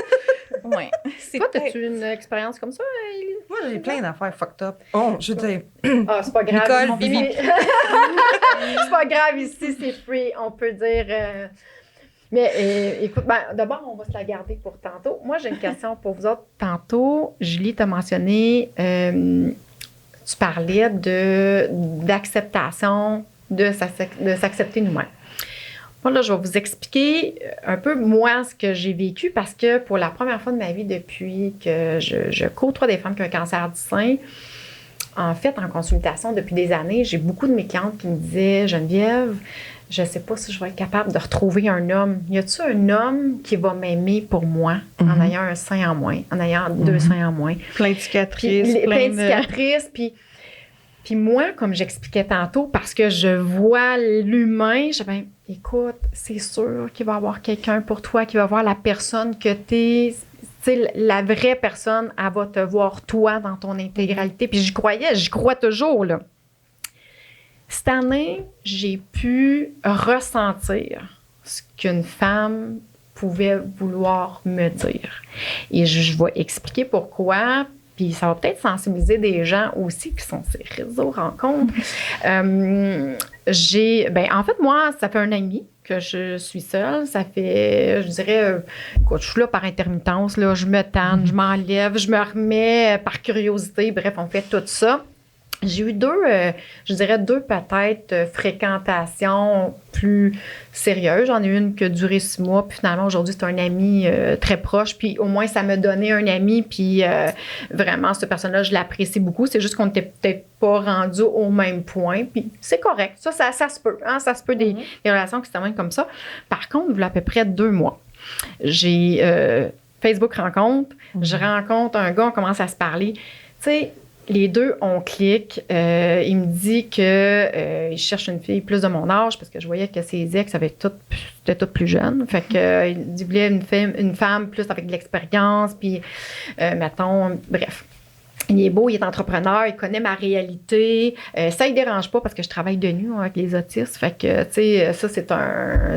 Ouais. Toi, t'as-tu une expérience comme ça, Élie? Moi, j'ai plein d'affaires fucked up. Oh, je veux dire... c'est pas grave. Nicole, c'est pas grave ici, c'est free. On peut dire... Mais écoute, d'abord, on va se la garder pour tantôt. Moi, j'ai une question pour vous autres. Tantôt, Julie t'a mentionné... tu parlais d'acceptation, de s'accepter nous-mêmes. Moi, là, je vais vous expliquer un peu, moi, ce que j'ai vécu, parce que pour la première fois de ma vie, depuis que je côtoie des femmes qui ont un cancer du sein, en fait, en consultation depuis des années, j'ai beaucoup de mes clientes qui me disaient « Geneviève, je ne sais pas si je vais être capable de retrouver un homme. Y a-t-il un homme qui va m'aimer pour moi en ayant un sein en moins, en ayant 2 seins en moins? » Plein de cicatrices. Plein de cicatrices. Puis moi, comme j'expliquais tantôt, parce que je vois l'humain, je dis, écoute, c'est sûr qu'il va y avoir quelqu'un pour toi, qui va voir la personne que t'es. Tu sais, la vraie personne, elle va te voir toi dans ton intégralité. Puis j'y crois toujours, là. Cette année, j'ai pu ressentir ce qu'une femme pouvait vouloir me dire. Et je vais expliquer pourquoi, puis ça va peut-être sensibiliser des gens aussi qui sont ces réseaux rencontres. En fait, moi, ça fait 1 an et demi que je suis seule. Ça fait, je dirais, écoute, je suis là par intermittence, là, je me tanne, je m'enlève, je me remets par curiosité. Bref, on fait tout ça. J'ai eu 2 peut-être fréquentations plus sérieuses. J'en ai une qui a duré 6 mois, puis finalement, aujourd'hui, c'est un ami très proche. Puis au moins, ça m'a donné un ami, puis vraiment, cette personne-là, je l'apprécie beaucoup. C'est juste qu'on n'était peut-être pas rendu au même point, puis c'est correct. Ça se peut. Hein? Ça se peut des relations qui se terminent comme ça. Par contre, il y a à peu près 2 mois, j'ai Facebook rencontre, je rencontre un gars, on commence à se parler. Tu sais, les 2, on clique. Il me dit qu'il cherche une fille plus de mon âge parce que je voyais que ses ex étaient toutes plus jeunes. Fait que, il voulait une femme plus avec de l'expérience. Puis, mettons, bref. Il est beau, il est entrepreneur, il connaît ma réalité. Ça ne dérange pas parce que je travaille de nuit avec les autistes. Fait que, tu sais, ça,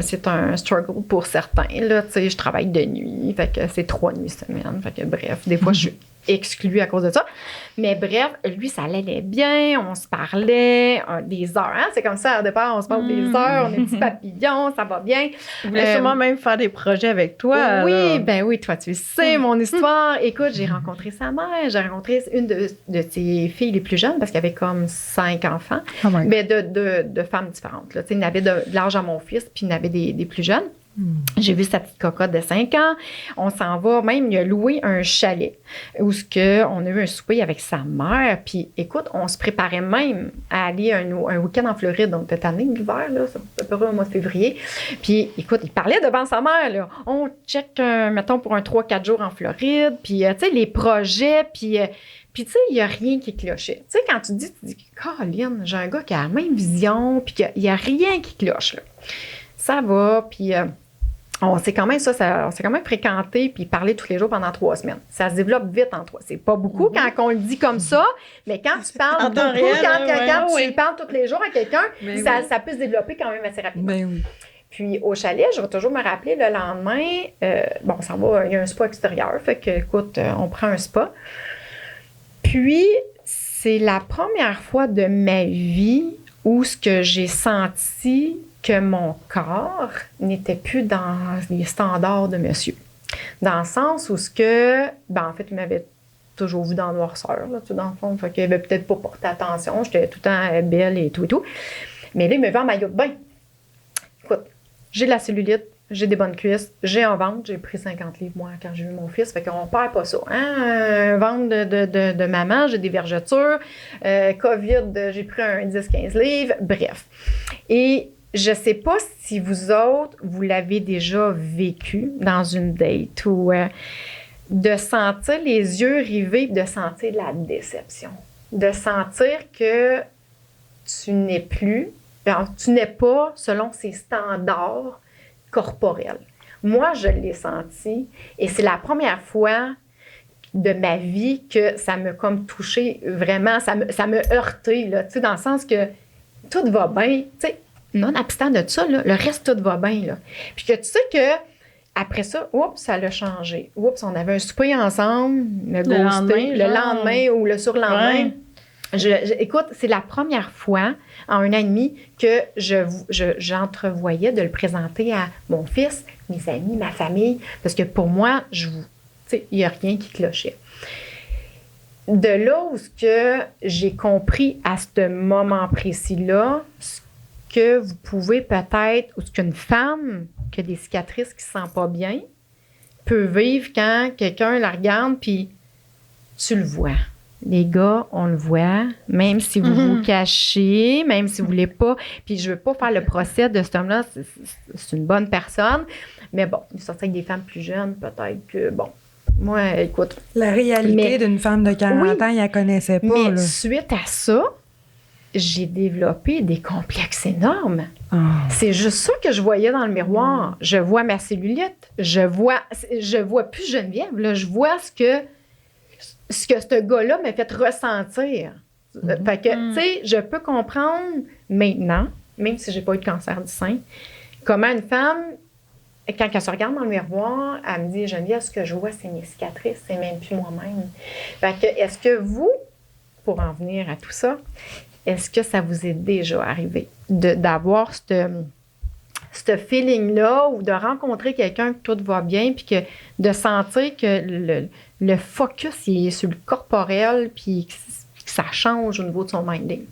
c'est un struggle pour certains. Là, tu sais, je travaille de nuit. Fait que c'est 3 nuits semaine. Fait que, bref, des fois, je suis exclue à cause de ça. Mais bref, lui, ça allait bien. On se parlait des heures. Hein? C'est comme ça, au départ, on se parle des heures. On est petits papillons, ça va bien. Il voulait sûrement même faire des projets avec toi. Oui, alors. ben oui, toi, tu sais mon histoire. Écoute, j'ai rencontré sa mère. J'ai rencontré une de ses filles les plus jeunes parce qu'il y avait comme 5 enfants. Oh my God. Mais de femmes différentes. Là. Il y en avait de l'âge à mon fils, puis il y en avait des plus jeunes. J'ai vu sa petite cocotte de 5 ans. On s'en va, même, il a loué un chalet où on a eu un souper avec sa mère. Puis, écoute, on se préparait même à aller un week-end en Floride. Donc, cette année, l'hiver, là, c'est à peu près au mois de février. Puis, écoute, il parlait devant sa mère, là. On check, mettons, pour un 3-4 jours en Floride. Puis, tu sais, les projets, puis tu sais, il n'y a rien qui clochait. Tu sais, quand tu dis, Caroline, j'ai un gars qui a la même vision, puis il n'y a rien qui cloche, là. Ça va, puis on s'est quand même fréquenté puis parlé tous les jours pendant 3 semaines. Ça se développe vite en 3. C'est pas beaucoup quand on le dit comme ça, mais quand tu parles beaucoup, quand tu parles tous les jours à quelqu'un, ça peut se développer quand même assez rapidement. Ben oui. Puis au chalet, je vais toujours me rappeler le lendemain, ça va, il y a un spa extérieur, fait que, écoute, on prend un spa. Puis, c'est la première fois de ma vie où ce que j'ai senti que mon corps n'était plus dans les standards de monsieur. Dans le sens où en fait, il m'avait toujours vu dans la noirceur, là, tout dans le fond. Fait qu'il avait peut-être pas porté attention. J'étais tout le temps belle et tout et tout. Mais là, il me vend en maillot de bain. Écoute, j'ai de la cellulite, j'ai des bonnes cuisses, j'ai un ventre. J'ai pris 50 livres, moi, quand j'ai eu mon fils. Fait qu'on perd pas ça. Hein? Un ventre de maman, j'ai des vergetures. COVID, j'ai pris un 10-15 livres. Bref. Et je sais pas si vous autres, vous l'avez déjà vécu dans une date ou de sentir les yeux rivés, de sentir de la déception. De sentir que tu n'es pas selon ces standards corporels. Moi, je l'ai senti et c'est la première fois de ma vie que ça m'a comme touché vraiment, ça me heurté, là, tu sais, dans le sens que tout va bien, tu sais, non-obstant de ça, là, le reste, tout va bien. Là. Puis que tu sais que après ça, ça l'a changé. On avait un souper ensemble, le lendemain ou le surlendemain. Ouais. Écoute, c'est la première fois en 1 an et demi que j'entrevoyais de le présenter à mon fils, mes amis, ma famille, parce que pour moi, il n'y a rien qui clochait. De là où j'ai compris à ce moment précis-là, que vous pouvez peut-être, ou qu'une femme qui a des cicatrices qui ne se sent pas bien, peut vivre quand quelqu'un la regarde, puis tu le vois. Les gars, on le voit, même si vous vous cachez, même si vous ne voulez pas. Puis je ne veux pas faire le procès de cet homme-là, c'est une bonne personne, mais bon, il sortait avec des femmes plus jeunes, peut-être que, bon, moi, écoute. La réalité d'une femme de 40 ans, il ne la connaissait pas. Mais là. Suite à ça, j'ai développé des complexes énormes. Oh. C'est juste ça que je voyais dans le miroir. Je vois ma cellulite. Je vois plus Geneviève. Là. Je vois ce que ce gars-là m'a fait ressentir. Fait que, tu sais, je peux comprendre maintenant, même si j'ai pas eu de cancer du sein, comment une femme, quand elle se regarde dans le miroir, elle me dit, Geneviève, ce que je vois, c'est mes cicatrices, c'est même plus moi-même. Fait que, est-ce que vous, pour en venir à tout ça, est-ce que ça vous est déjà arrivé d'avoir ce feeling-là ou de rencontrer quelqu'un que tout va bien puis que de sentir que le focus il est sur le corporel puis que ça change au niveau de son minding?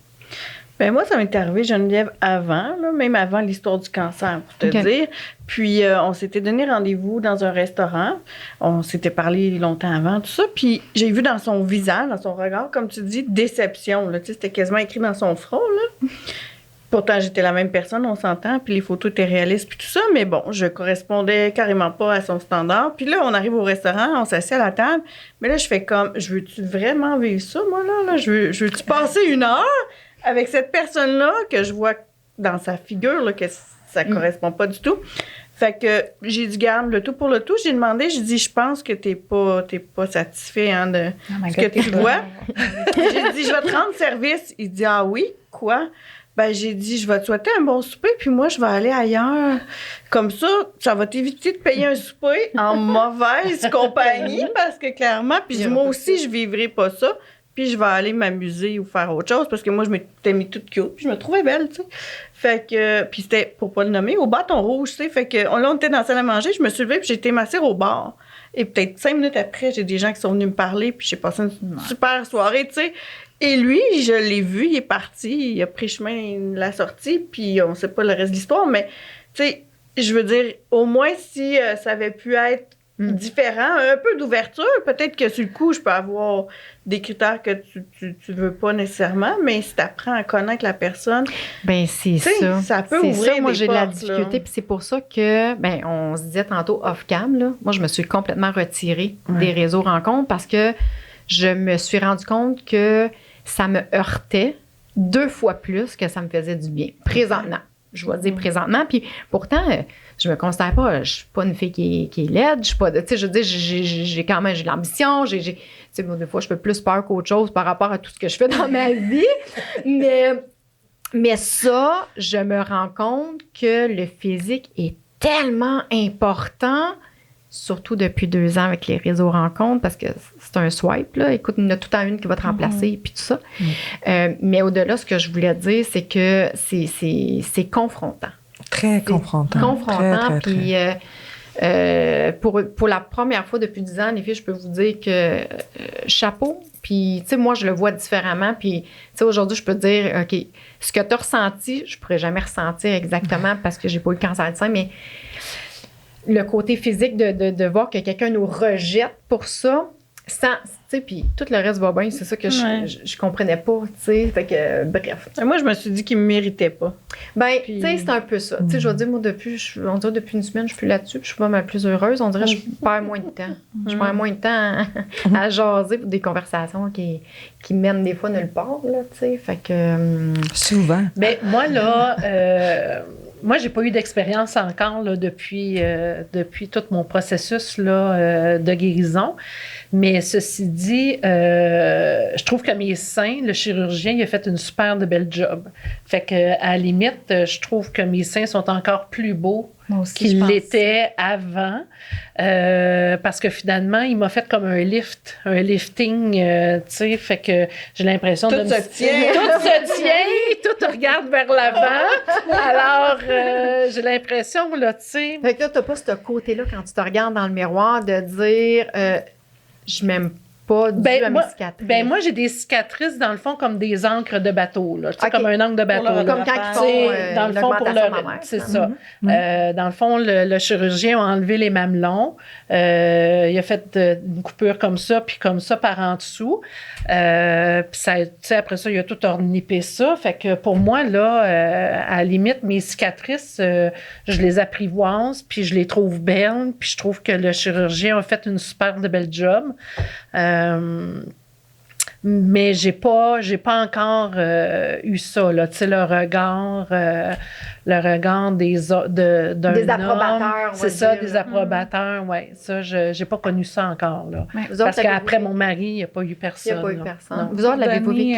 Ben moi, ça m'est arrivé, Geneviève, avant, là, même avant l'histoire du cancer, pour te dire. Puis, on s'était donné rendez-vous dans un restaurant. On s'était parlé longtemps avant, tout ça. Puis, j'ai vu dans son visage, dans son regard, comme tu dis, déception. Là, tu sais, c'était quasiment écrit dans son front. Là. Pourtant, j'étais la même personne, on s'entend. Puis, les photos étaient réalistes, puis tout ça. Mais bon, je correspondais carrément pas à son standard. Puis là, on arrive au restaurant, on s'assied à la table. Mais là, je fais comme, je veux-tu vraiment vivre ça, moi, là? Je veux-tu passer 1 heure avec cette personne-là que je vois dans sa figure, là, que ça correspond pas du tout. Fait que j'ai dit, garde le tout pour le tout. J'ai demandé, j'ai dit, je pense que t'es pas satisfait de ce que tu vois. J'ai dit, je vais te rendre service. Il dit, ah oui, quoi? Ben, j'ai dit, je vais te souhaiter un bon souper, puis moi, je vais aller ailleurs. Comme ça va t'éviter de payer un souper en mauvaise compagnie, parce que clairement, puis moi aussi, je vivrai pas ça. Puis je vais aller m'amuser ou faire autre chose parce que moi, je m'étais mis toute cute puis je me trouvais belle, tu sais. Fait que, puis c'était, pour pas le nommer, au bâton rouge, tu sais. Fait que, là, on était dans la salle à manger, je me suis levée puis j'ai été m'asseoir au bar. Et peut-être 5 minutes après, j'ai des gens qui sont venus me parler puis j'ai passé une super soirée, tu sais. Et lui, je l'ai vu, il est parti, il a pris chemin de la sortie puis on sait pas le reste de l'histoire, mais, tu sais, je veux dire, au moins si ça avait pu être différent, un peu d'ouverture. Peut-être que sur le coup, je peux avoir des critères que tu veux pas nécessairement, mais si tu apprends à connaître la personne, ben c'est ça. Ça peut c'est ouvrir ça. Moi, des j'ai de la portes, difficulté, puis c'est pour ça que, ben, on se disait tantôt off-cam, là. Moi, je me suis complètement retirée des réseaux rencontres parce que je me suis rendu compte que ça me heurtait 2 fois plus que ça me faisait du bien. Présentement. Je vais dire présentement. Puis pourtant, je me considère pas, je suis pas une fille qui est laide. Je suis pas, tu sais, je veux dire, j'ai quand même, j'ai de l'ambition. Tu sais, des fois, je fais plus peur qu'autre chose par rapport à tout ce que je fais dans ma vie. Mais ça, je me rends compte que le physique est tellement important, surtout depuis 2 ans avec les réseaux rencontres, parce que c'est un swipe, là. Écoute, il y en a tout le temps une qui va te remplacer, puis tout ça. Mais au-delà, ce que je voulais dire, c'est que c'est confrontant. Très confrontant. Confrontant, très, puis pour la première fois depuis 10 ans, les filles, je peux vous dire que chapeau, puis, tu sais, moi, je le vois différemment, puis, tu sais, aujourd'hui, je peux te dire, OK, ce que tu as ressenti, je pourrais jamais ressentir exactement parce que j'ai pas eu le cancer du sein, mais le côté physique de voir que quelqu'un nous rejette pour ça, sans, tu sais, puis tout le reste va bien, c'est ça que je comprenais pas, tu sais, fait que, bref. Moi, je me suis dit qu'il me méritait pas. Ben, tu sais, c'est un peu ça. Tu sais, je vais dire, moi, on dirait depuis une semaine, je suis plus là-dessus, puis je suis pas mal plus heureuse. On dirait que je perds moins de temps. Je perds moins de temps à jaser pour des conversations qui mènent des fois nulle part, là, tu sais, fait que... Souvent. Ben, moi, là... Moi, j'ai pas eu d'expérience encore là, depuis tout mon processus là, de guérison. Mais ceci dit, je trouve que mes seins, le chirurgien, il a fait une super de belle job. Fait que à la limite, je trouve que mes seins sont encore plus beaux qu'ils l'étaient avant. Parce que finalement, il m'a fait comme un lifting, tu sais, fait que j'ai l'impression tout se tient, tout regarde vers l'avant. Alors, j'ai l'impression, là, tu sais... Fait que là, t'as pas ce côté-là quand tu te regardes dans le miroir de dire je m'aime pas dû à mes cicatrices. Ben moi, j'ai des cicatrices, dans le fond, comme des ancres de bateau, là. Tu sais, comme un ancre de bateau. Comme quand ils font dans le fond, pour c'est ça. Dans le fond, le chirurgien a enlevé les mamelons. Il a fait une coupure comme ça, puis comme ça par en dessous. Puis ça, tu sais, après ça, il a tout ornipé ça. Fait que pour moi, là, à la limite, mes cicatrices, je les apprivoise, puis je les trouve belles, puis je trouve que le chirurgien a fait une super de belle job. Mais j'ai pas encore eu ça, là. Tu sais, le regard d'un Des homme. approbateurs, on va C'est ça, dire, des là. approbateurs, oui. Ça, j'ai pas connu ça encore, là. Ouais. Vous autres, Parce qu'après l'avez-vous mon mari, il n'y a pas eu vécu? personne. Il n'y a pas eu là. personne. Non. Vous autres, l'avez-vous Donner,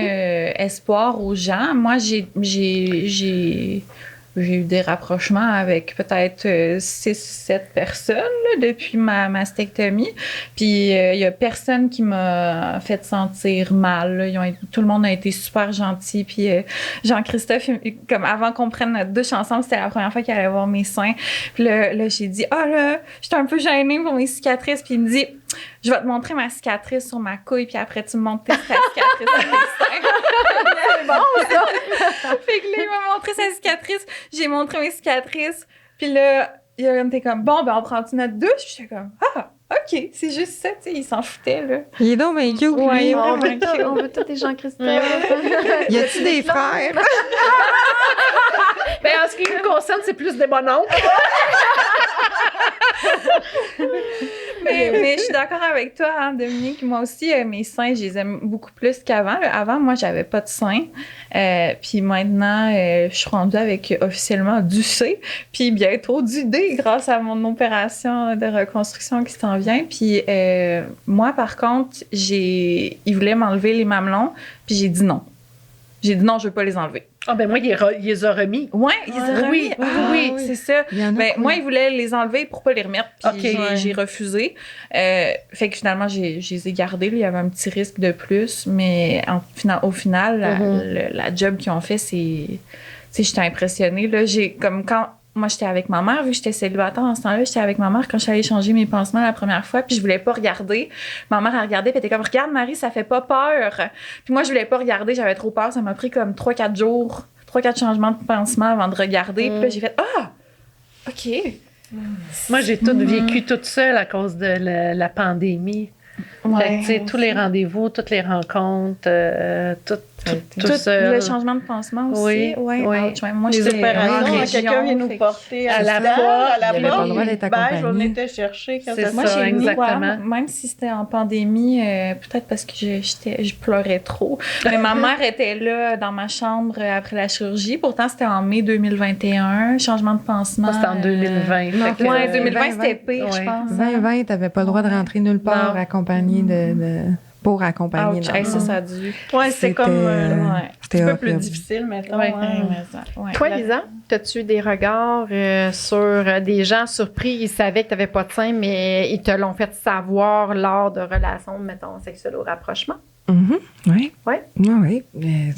vécu? espoir aux gens. Moi, j'ai eu des rapprochements avec peut-être 6-7 personnes là, depuis ma mastectomie. Puis il y a personne qui m'a fait sentir mal. Là. Tout le monde a été super gentil. Puis Jean-Christophe, comme avant qu'on prenne notre douche ensemble, c'était la première fois qu'il allait voir mes seins. Puis là j'ai dit « Ah là, j'étais un peu gênée pour mes cicatrices. » Puis il me dit « Je vais te montrer ma cicatrice sur ma couille, puis après tu me montres ta cicatrice sur tes seins. » C'est bon, ça! Fait que là, il m'a montré sa cicatrice. J'ai montré mes cicatrices. Puis là, il était comme, bon, ben, on prend-tu notre douche? Puis j'étais comme, ah, OK, c'est juste ça, tu sais, il s'en foutait, là. Il est donc bien cute, Ouais, lui. On veut, cute. on veut tous des Jean-Christophe. Y a-tu des frères? Ben, en ce qui me concerne, c'est plus des mononcles. Mais je suis d'accord avec toi, hein, Dominique. Moi aussi, mes seins, je les aime beaucoup plus qu'avant. Avant, moi, j'avais pas de seins. Puis maintenant, je suis rendue avec officiellement du C, puis bientôt du D grâce à mon opération de reconstruction qui s'en vient. Puis moi, par contre, ils voulaient m'enlever les mamelons, puis j'ai dit non. J'ai dit non, je veux pas les enlever. Ah, ben, moi, il les a remis. Ouais, ils ont Oui, remis. oui, C'est ça. Il y en a Ben, quoi? moi, ils voulaient les enlever pour pas les remettre, puis Ok. j'ai refusé. Fait que finalement, je les ai gardés. Là. Il y avait un petit risque de plus, mais au final, la job qu'ils ont fait, c'est... Tu sais, j'étais impressionnée. Là. Moi, j'étais avec ma mère, vu que j'étais célibataire en ce temps-là, j'étais avec ma mère quand je suis allée changer mes pansements la première fois, puis je voulais pas regarder. Ma mère, elle regardait, puis elle était comme, regarde, Marie, ça fait pas peur. Puis moi, je voulais pas regarder, j'avais trop peur. Ça m'a pris comme 3-4 jours, 3-4 changements de pansement avant de regarder. Puis là, j'ai fait, ah, OK. Moi, j'ai tout vécu toute seule à cause de la pandémie. Fait que, tu sais, tous les rendez-vous, toutes les rencontres, tout seul. Le changement de pansement aussi. Oui, oui. Ouch, ouais. Moi, Les j'étais opérations, en quand région, quelqu'un vient nous fait que- porter à la distance, porte, à la il avait pas le droit porte, d'être ben, je accompagné. venais te chercher quand C'est ça se Moi, ça, chez nous, exactement. même si c'était en pandémie, peut-être parce que je pleurais trop. Mais ma mère était là dans ma chambre après la chirurgie. Pourtant, c'était en mai 2021, changement de pansement. Moi, c'était en 2020. non, fait que, Ouais, 2020, c'était 2020, pire, je ouais. pense. 2020, t'avais pas le droit de rentrer nulle part Non. accompagné pour accompagner. Ouch, dans hey, le ça, fond. ça a dû. Ouais, c'est comme ouais. C'était un peu plus horrible. difficile maintenant. Ouais. hein. Toi, Lisa, as-tu des regards sur des gens surpris? Ils savaient que tu n'avais pas de sein, mais ils te l'ont fait savoir lors de relations, mettons, sexuelles au rapprochement? Mhm, oui. Ouais. Oui. Mais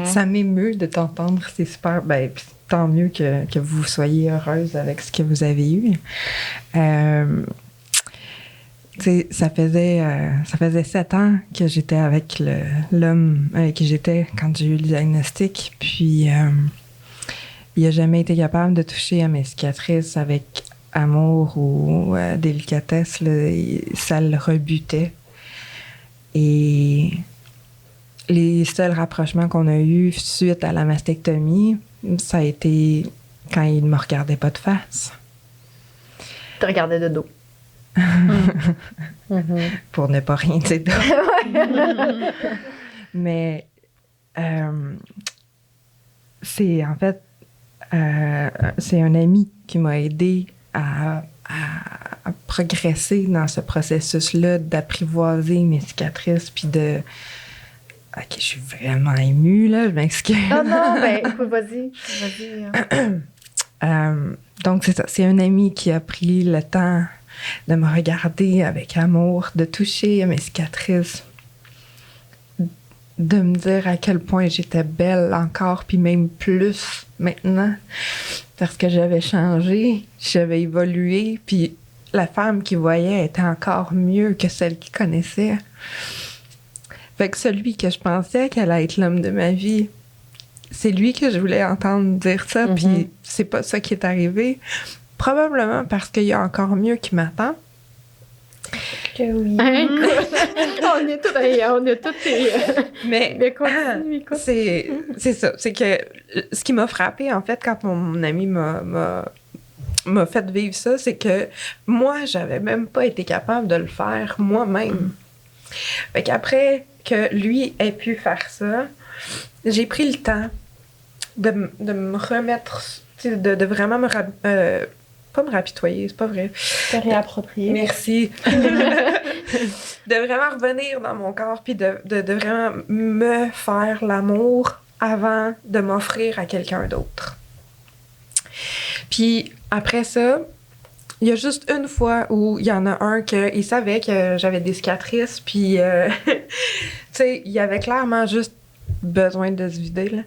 ça m'émeut de t'entendre. C'est super. Ben, puis tant mieux que vous soyez heureuse avec ce que vous avez eu. Tu sais, ça faisait 7 ans que j'étais avec l'homme avec qui j'étais quand j'ai eu le diagnostic. Puis, il n'a jamais été capable de toucher à mes cicatrices avec amour ou délicatesse. Là, ça le rebutait. Et les seuls rapprochements qu'on a eus suite à la mastectomie, ça a été quand il ne me regardait pas de face. Tu te regardais de dos. Pour ne pas rien dire d'autre. Mais c'est en fait c'est un ami qui m'a aidé à progresser dans ce processus-là, d'apprivoiser mes cicatrices, puis de... OK, je suis vraiment émue, là, je m'excuse. Non, ben, écoute, vas-y. Donc, c'est ça. C'est un ami qui a pris le temps de me regarder avec amour, de toucher à mes cicatrices, de me dire à quel point j'étais belle encore, puis même plus maintenant, parce que j'avais changé, j'avais évolué, puis la femme qu'il voyait était encore mieux que celle qu'il connaissait. Fait que celui que je pensais qu'elle allait être l'homme de ma vie, c'est lui que je voulais entendre dire ça, puis c'est pas ça qui est arrivé. Probablement parce qu'il y a encore mieux qui m'attend. Que oui. On est tous Mais continue, écoute. c'est ça. C'est que ce qui m'a frappée, en fait, quand mon ami m'a fait vivre ça, c'est que moi, j'avais même pas été capable de le faire moi-même. Fait qu'après que lui ait pu faire ça, j'ai pris le temps de me remettre, de vraiment pas me rapitoyer, c'est pas vrai. Te réapproprier. Merci. De vraiment revenir dans mon corps puis de vraiment me faire l'amour avant de m'offrir à quelqu'un d'autre. Puis après ça, il y a juste une fois où il y en a un il savait que j'avais des cicatrices, puis tu sais, il avait clairement juste besoin de se vider, là.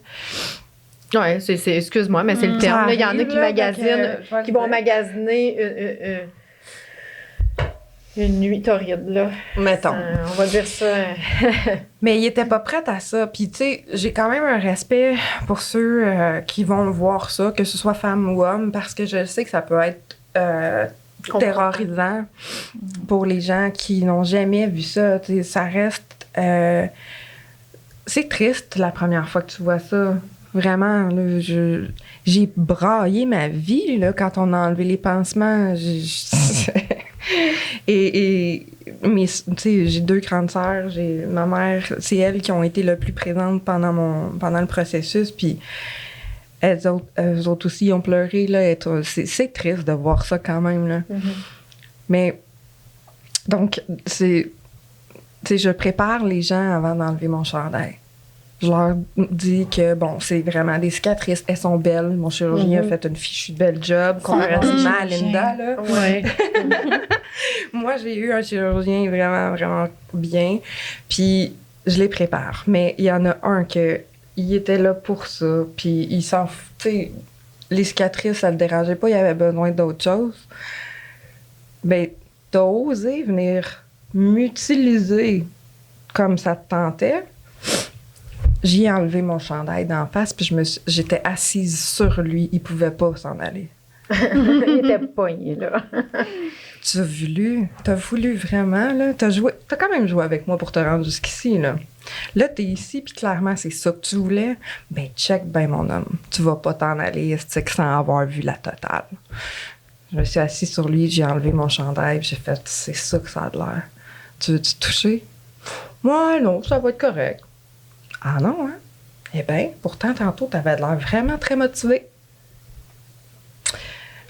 Ouais, excuse-moi, mais c'est le terme. Il y en a qui magasinent, qui vont dire. magasiner une nuit torride, là. Mettons. On va dire ça. Mais il était pas prêt à ça. Puis, tu sais, j'ai quand même un respect pour ceux qui vont voir ça, que ce soit femme ou homme, parce que je sais que ça peut être terrorisant pour les gens qui n'ont jamais vu ça. Tu sais, ça reste... c'est triste la première fois que tu vois ça. Vraiment, là, j'ai braillé ma vie là, quand on a enlevé les pansements. Mais tu sais, j'ai 2 grandes sœurs, j'ai ma mère, c'est elles qui ont été le plus présentes pendant le processus, puis eux autres aussi ont pleuré là. C'est triste de voir ça quand même là. Mm-hmm. Mais donc tu sais, je prépare les gens avant d'enlever mon chandail. Je leur dis que, bon, c'est vraiment des cicatrices. Elles sont belles. Mon chirurgien a fait une fichue belle job, comparativement à Linda, là. Ouais. Moi, j'ai eu un chirurgien vraiment, vraiment bien. Puis, je les prépare. Mais il y en a un il était là pour ça. Puis, il s'en... Tu sais, les cicatrices, ça le dérangeait pas. Il avait besoin d'autre chose. Ben, t'as osé venir m'utiliser comme ça te tentait. J'y ai enlevé mon chandail d'en face, puis j'étais assise sur lui. Il pouvait pas s'en aller. Il était pogné, là. T'as voulu vraiment, là. T'as quand même joué avec moi pour te rendre jusqu'ici, là. Là, t'es ici, puis clairement, c'est ça que tu voulais. Ben, check, ben, mon homme. Tu vas pas t'en aller, c'est sans avoir vu la totale. Je me suis assise sur lui, j'ai enlevé mon chandail, puis j'ai fait, c'est ça que ça a de l'air. Tu veux-tu te toucher? Ouais, non, ça va être correct. Ah non, hein? Eh bien, pourtant, tantôt, t'avais l'air vraiment très motivé.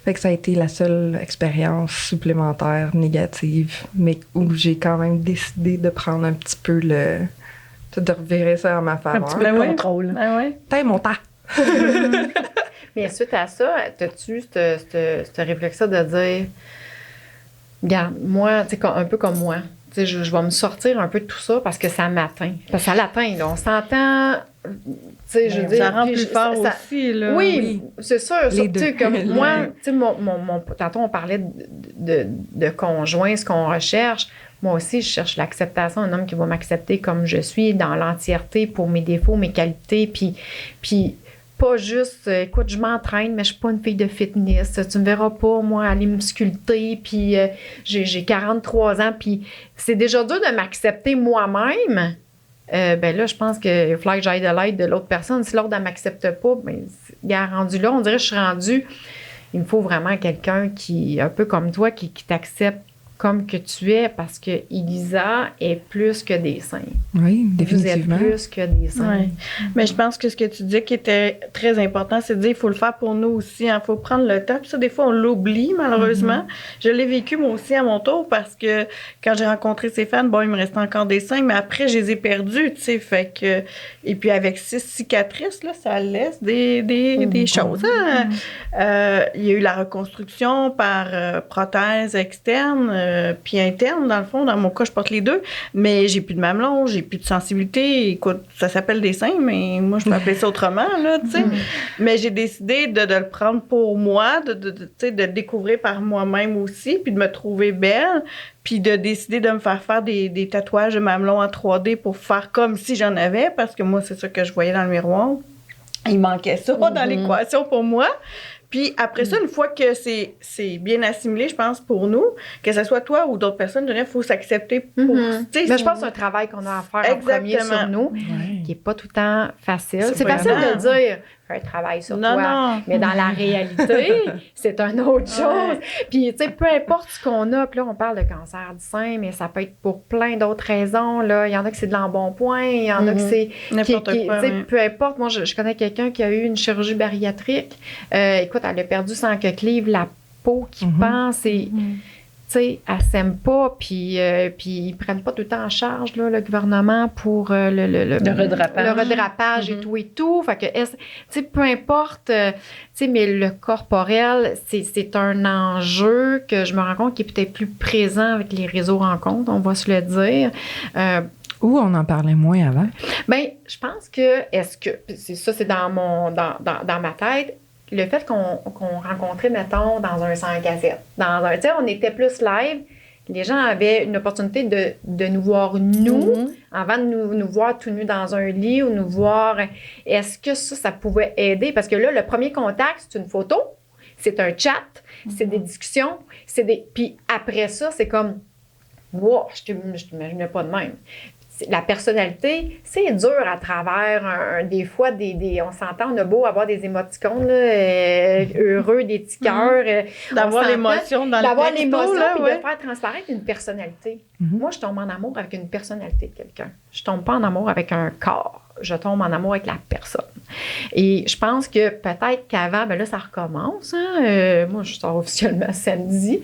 Fait que ça a été la seule expérience supplémentaire négative, mais où j'ai quand même décidé de prendre un petit peu de revirer ça en ma faveur. Un petit peu de contrôle. Ah ouais. T'as mon temps. Mais suite à ça, as-tu ce réflexe-là de dire, regarde, moi, tu sais, un peu comme moi, tu sais, je vais me sortir un peu de tout ça parce que ça m'atteint. Parce que ça l'atteint, là. On s'entend, tu sais, je veux dire. Ça rend puis plus fort ça- aussi, là. Oui, c'est sûr. Les Tu sais, deux. comme Les moi, deux. tu sais, tantôt, on parlait de conjoint, ce qu'on recherche. Moi aussi, je cherche l'acceptation, un homme qui va m'accepter comme je suis, dans l'entièreté, pour mes défauts, mes qualités, puis pas juste, écoute, je m'entraîne, mais je suis pas une fille de fitness. Tu me verras pas, moi, aller me sculpter, puis j'ai 43 ans, puis c'est déjà dur de m'accepter moi-même. Ben là, je pense qu'il va falloir que j'aille de l'aide de l'autre personne. Si l'autre ne m'accepte pas, ben, il est rendu là. On dirait que je suis rendue. Il me faut vraiment quelqu'un qui, un peu comme toi, qui t'accepte comme que tu es, parce que Elisa est plus que des seins. Oui, Vous êtes définitivement. plus que des seins. Ouais. Mais je pense que ce que tu dis qui était très important, c'est de dire qu'il faut le faire pour nous aussi. Il faut prendre le temps. Puis ça, des fois, on l'oublie, malheureusement. Je l'ai vécu, moi aussi, à mon tour, parce que quand j'ai rencontré ces fans, bon, il me restait encore des seins, mais après, je les ai perdus, tu sais. Fait que... Et puis, avec 6 cicatrices, là, ça laisse des choses. Hein? Il y a eu la reconstruction par prothèse externe, puis interne, dans le fond. Dans mon cas, je porte les deux. Mais j'ai plus de mamelon, j'ai plus de sensibilité. Écoute, ça s'appelle des seins, mais moi, je m'appelais ça autrement, là, tu sais. Mais j'ai décidé de le prendre pour moi, tu sais, de le découvrir par moi-même aussi, puis de me trouver belle, puis de décider de me faire des tatouages de mamelon en 3D pour faire comme si j'en avais, parce que moi, c'est ça que je voyais dans le miroir. Il manquait ça dans l'équation pour moi. Puis après ça, une fois que c'est bien assimilé, je pense, pour nous, que ce soit toi ou d'autres personnes, il faut s'accepter pour... tu sais, Mais je pense que c'est un travail qu'on a à faire en premier sur nous, qui n'est pas tout le temps facile. C'est facile de dire, un travail sur Non, toi. non. Mais dans la réalité, c'est une autre chose. Puis, tu sais, peu importe ce qu'on a, puis là, on parle de cancer du sein, mais ça peut être pour plein d'autres raisons, là. Il y en a que c'est de l'embonpoint, il y en a que c'est... N'importe quoi, tu sais, oui. peu importe. Moi, je connais quelqu'un qui a eu une chirurgie bariatrique. Écoute, elle a perdu sans que livre la peau qui pense et... Tu sais, elle s'aime pas, puis ils prennent pas tout le temps en charge, là, le gouvernement, pour le redrapage et tout. Fait que, tu sais, peu importe, tu sais, mais le corporel, c'est un enjeu que je me rends compte qui est peut-être plus présent avec les réseaux rencontres, on va se le dire. Ou on en parlait moins avant? Bien, je pense que, c'est dans ma tête, le fait qu'on rencontrait, mettons, dans un 5 à 7, tu sais, on était plus live, les gens avaient une opportunité de nous voir nous, avant de nous voir tout nus dans un lit ou nous voir. Est-ce que ça pouvait aider? Parce que là, le premier contact, c'est une photo, c'est un chat, c'est des discussions, puis après ça, c'est comme, wow, je t'imaginais pas de même. La personnalité, c'est dur à travers des fois, on s'entend, on a beau avoir des émoticônes, là, heureux, des petits cœurs. D'avoir l'émotion dans le texto, d'avoir l'émotion, là, puis ouais. de faire transparaître une personnalité. Moi, je tombe en amour avec une personnalité de quelqu'un. Je tombe pas en amour avec un corps. Je tombe en amour avec la personne. Et je pense que peut-être qu'avant, ben là, ça recommence. Hein? Moi, je sors officiellement samedi.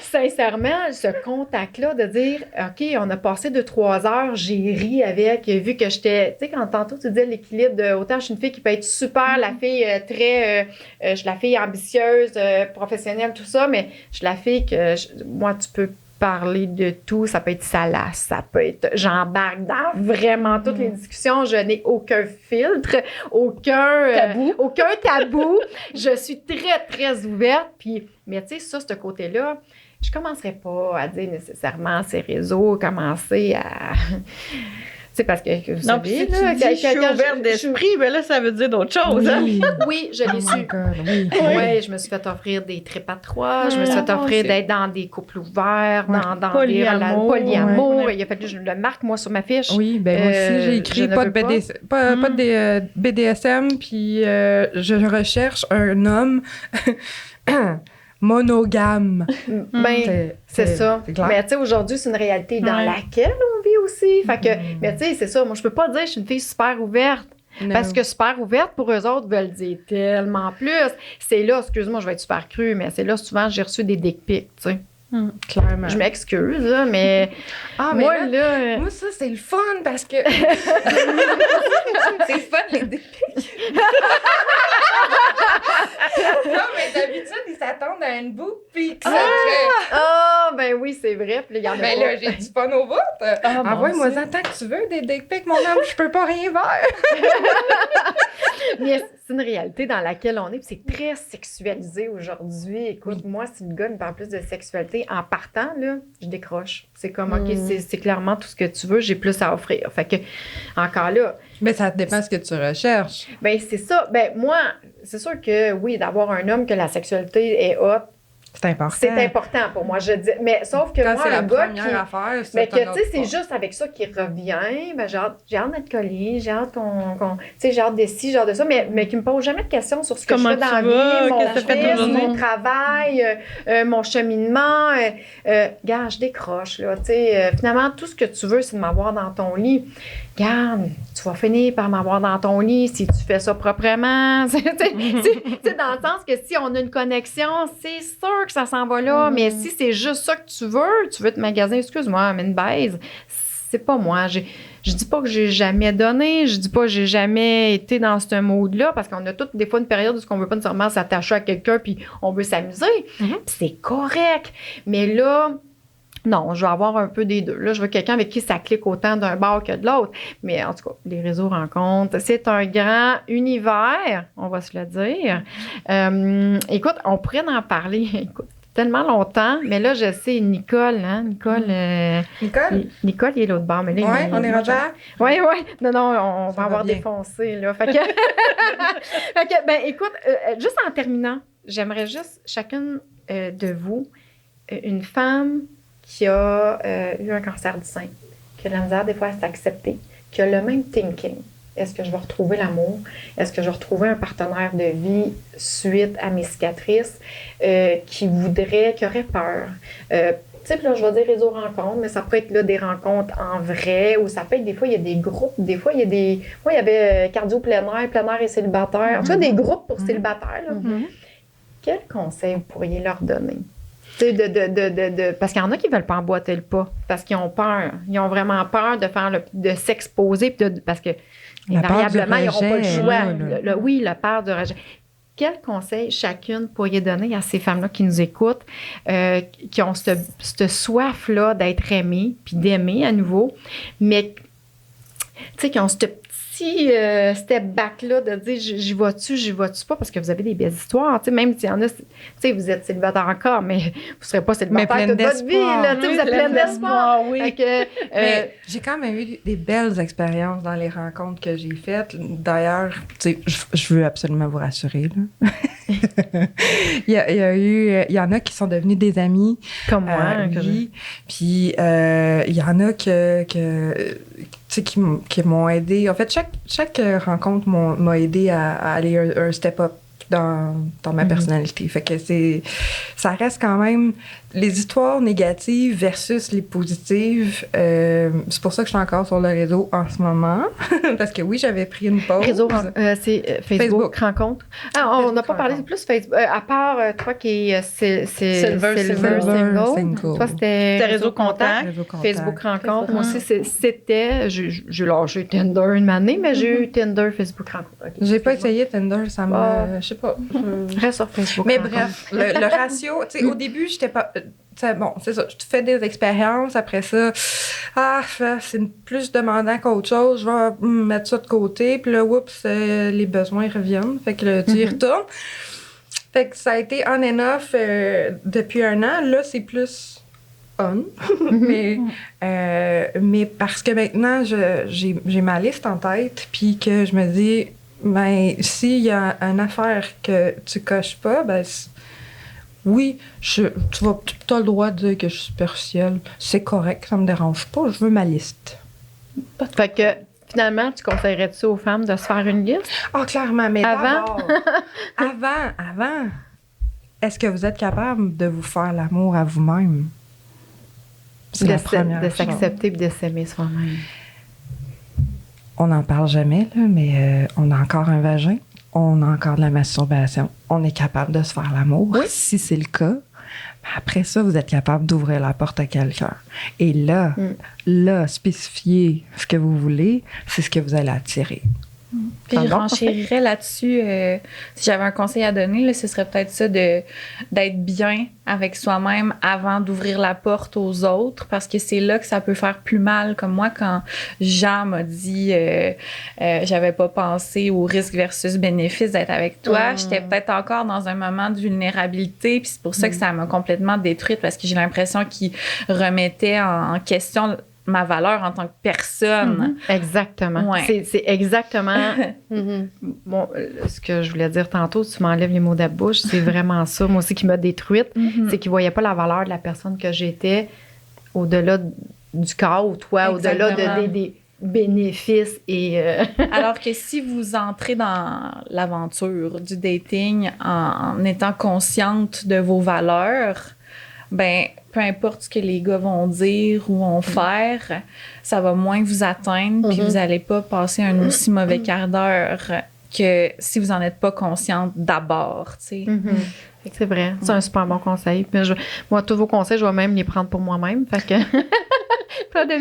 Sincèrement, ce contact-là de dire, OK, on a passé 2-3 heures, j'ai ri avec, vu que j'étais, tu sais, quand tantôt tu disais l'équilibre de, autant je suis une fille qui peut être super, la fille très, je suis la fille ambitieuse, professionnelle, tout ça, mais je suis la fille que, moi, tu peux parler de tout, ça peut être salace, ça peut être, j'embarque dans vraiment toutes les discussions, je n'ai aucun filtre, aucun tabou, je suis très, très ouverte, puis, mais tu sais, ça, ce côté-là, je commencerai pas à dire nécessairement ces réseaux, commencer à... Tu sais, parce que vous Non, savez, puis si là, tu dis je suis ouverte d'esprit, ben là, ça veut dire d'autres choses. Hein? Oui, je l'ai su. Oui. Oui, je me suis fait offrir des tripes à 3, je me suis fait offrir d'être dans des couples ouverts, dans polyamour. des polyamour. Ouais. Il a fallu que je le marque, moi, sur ma fiche. Oui, ben moi aussi, j'ai je écrit ne pas veux de BDSM, puis je recherche un homme monogame. Ben, c'est ça. clair. Mais tu sais, aujourd'hui, c'est une réalité dans laquelle on vit aussi. Fait que, mais tu sais, c'est ça. Moi, je peux pas dire que je suis une fille super ouverte. Non. Parce que super ouverte, pour eux autres, veulent dire tellement plus. C'est là, excuse-moi, je vais être super crue, mais c'est là, souvent, j'ai reçu des dick pics, tu sais. Clairement. Je m'excuse, là, mais moi, là... Moi, ça, c'est le fun parce que. c'est le fun, les dick pics. Non, mais d'habitude, ils s'attendent à une boucle, puis que ça ben oui, c'est vrai. Puis il y en a ben pas. là, j'ai du fun au bout. Envoie-moi-en tant que tu veux des dick pics, mon homme, je peux pas rien faire. Mais c'est une réalité dans laquelle on est, puis c'est très sexualisé aujourd'hui. Écoute, moi, si le gars me parle plus de sexualité, en partant, là, je décroche. C'est comme, OK, c'est clairement tout ce que tu veux, j'ai plus à offrir. Fait que, encore là... Mais ça dépend de ce que tu recherches. Ben c'est ça. Ben moi, c'est sûr que, oui, d'avoir un homme que la sexualité est haute, C'est important. c'est important pour moi, je dis. Mais sauf que Quand moi, c'est la un gars première qui... affaire, Mais que, un tu sais, autre c'est point. juste avec ça qu'il revient. Ben, j'ai hâte d'être collée, j'ai hâte qu'on tu sais, j'ai hâte de ci, j'ai hâte de ça, mais qui me pose jamais de questions sur ce que Comment je fais dans la tu vas, vie, mon qu'est-ce que tu fais business, aujourd'hui? mon travail, mon cheminement. Regarde, je décroche, là. Tu sais, finalement, tout ce que tu veux, c'est de m'avoir dans ton lit. Regarde, tu vas finir par m'avoir dans ton lit si tu fais ça proprement. Tu sais, dans le sens que si on a une connexion, c'est sûr que ça s'en va là. Mais si c'est juste ça que tu veux te magasiner, excuse-moi, mais une baise, c'est pas moi. Je dis pas que j'ai jamais donné, je dis pas que j'ai jamais été dans ce mode-là, parce qu'on a toutes des fois une période où on veut pas nécessairement s'attacher à quelqu'un puis on veut s'amuser. Puis c'est correct. Mais là... Non, je veux avoir un peu des deux. Là, je veux quelqu'un avec qui ça clique autant d'un bord que de l'autre. Mais en tout cas, les réseaux rencontres, c'est un grand univers, on va se le dire. Écoute, on pourrait en parler tellement longtemps, mais là, je sais, Nicole, Nicole, il est l'autre bord. Mais là, Ouais, on est rendu à... Oui. Non, on va avoir bien. défoncé, là. Fait que, fait que, ben, écoute, juste en terminant, j'aimerais juste chacune de vous, une femme qui a eu un cancer du sein, qui a de la misère des fois à s'accepter, qui a le même thinking est-ce que je vais retrouver l'amour? Est-ce que je vais retrouver un partenaire de vie suite à mes cicatrices qui aurait peur? Tu sais, puis là, je vais dire réseau rencontres, mais ça peut être là, des rencontres en vrai, ou ça peut être des fois, il y a des groupes, des fois, il y a des... Moi, il y avait cardio plein air et célibataire. En tout cas, des groupes pour célibataires. Là. Quel conseil vous pourriez leur donner? Tu sais, parce qu'il y en a qui ne veulent pas emboîter le pas, parce qu'ils ont peur. Ils ont vraiment peur de faire de s'exposer, parce que invariablement, ils n'auront pas le choix. Oui, la peur du rejet. Quel conseil chacune pourriez donner à ces femmes-là qui nous écoutent, qui ont cette soif-là d'être aimées, puis d'aimer à nouveau, mais qui ont ce petit step back-là de dire j'y vas-tu pas, parce que vous avez des belles histoires. Même s'il y en a, vous êtes célibataire encore, mais vous ne serez pas célibataire toute votre vie. Là, vous êtes pleine d'espoir. Oui. Mais j'ai quand même eu des belles expériences dans les rencontres que j'ai faites. D'ailleurs, je veux absolument vous rassurer. Là. il y en a qui sont devenus des amis. Comme moi. Oui. Puis il y en a qui m'ont aidé. En fait, chaque rencontre m'a aidé à aller un step up dans ma personnalité. Fait que ça reste quand même les histoires négatives versus les positives. C'est pour ça que je suis encore sur le réseau en ce moment. Parce que oui, j'avais pris une pause. Réseau, c'est Facebook Rencontre. Ah, on n'a pas parlé plus Facebook. À part toi qui est Silver Single. Toi, c'était Réseau Contact. Facebook Rencontre. Moi aussi, c'était... J'ai lâché Tinder une année, mais j'ai eu Tinder, Facebook Rencontre. Okay, j'ai pas essayé Tinder, ça m'a... Je sais pas. Reste sur Facebook. Mais bref, le ratio... Tu sais, au début, j'étais pas... Bon, c'est ça. Je fais des expériences. Après ça, c'est plus demandant qu'autre chose. Je vais mettre ça de côté. Puis là, oups, les besoins reviennent. Fait que là, tu y retournes. Fait que ça a été on and off depuis un an. Là, c'est plus on. mais parce que maintenant, j'ai ma liste en tête. Puis que je me dis, ben, s'il y a une affaire que tu coches pas, ben, oui, tu as le droit de dire que je suis superficielle. C'est correct, ça me dérange pas. Je veux ma liste. Fait que, finalement, tu conseillerais-tu aux femmes de se faire une liste? Ah, clairement, mais avant? Avant, est-ce que vous êtes capable de vous faire l'amour à vous-même? C'est la première chose. De s'accepter et de s'aimer soi-même. On n'en parle jamais, là, mais on a encore un vagin. On a encore de la masturbation. On est capable de se faire l'amour, oui. Si c'est le cas. Après ça, vous êtes capable d'ouvrir la porte à quelqu'un. Et là, spécifier ce que vous voulez, c'est ce que vous allez attirer. Puis je renchérirais là-dessus, si j'avais un conseil à donner, là, ce serait peut-être ça d'être bien avec soi-même avant d'ouvrir la porte aux autres, parce que c'est là que ça peut faire plus mal. Comme moi, quand Jean m'a dit j'avais pas pensé au risque versus bénéfice d'être avec toi, j'étais peut-être encore dans un moment de vulnérabilité, puis c'est pour ça que ça m'a complètement détruite, parce que j'ai l'impression qu'il remettait en question ma valeur en tant que personne. Exactement. Ouais. C'est exactement bon, ce que je voulais dire tantôt. Tu m'enlèves les mots de la bouche. C'est vraiment ça, moi aussi, qui m'a détruite. C'est qu'il ne voyait pas la valeur de la personne que j'étais au-delà du corps ou toi, au-delà des bénéfices. Alors que si vous entrez dans l'aventure du dating en étant consciente de vos valeurs, ben peu importe ce que les gars vont dire ou vont faire, ça va moins vous atteindre, puis vous n'allez pas passer un aussi mauvais quart d'heure que si vous n'en êtes pas consciente d'abord, tu sais. C'est vrai, c'est un super bon conseil. Puis moi, tous vos conseils, je vais même les prendre pour moi-même. Fait que... Pas de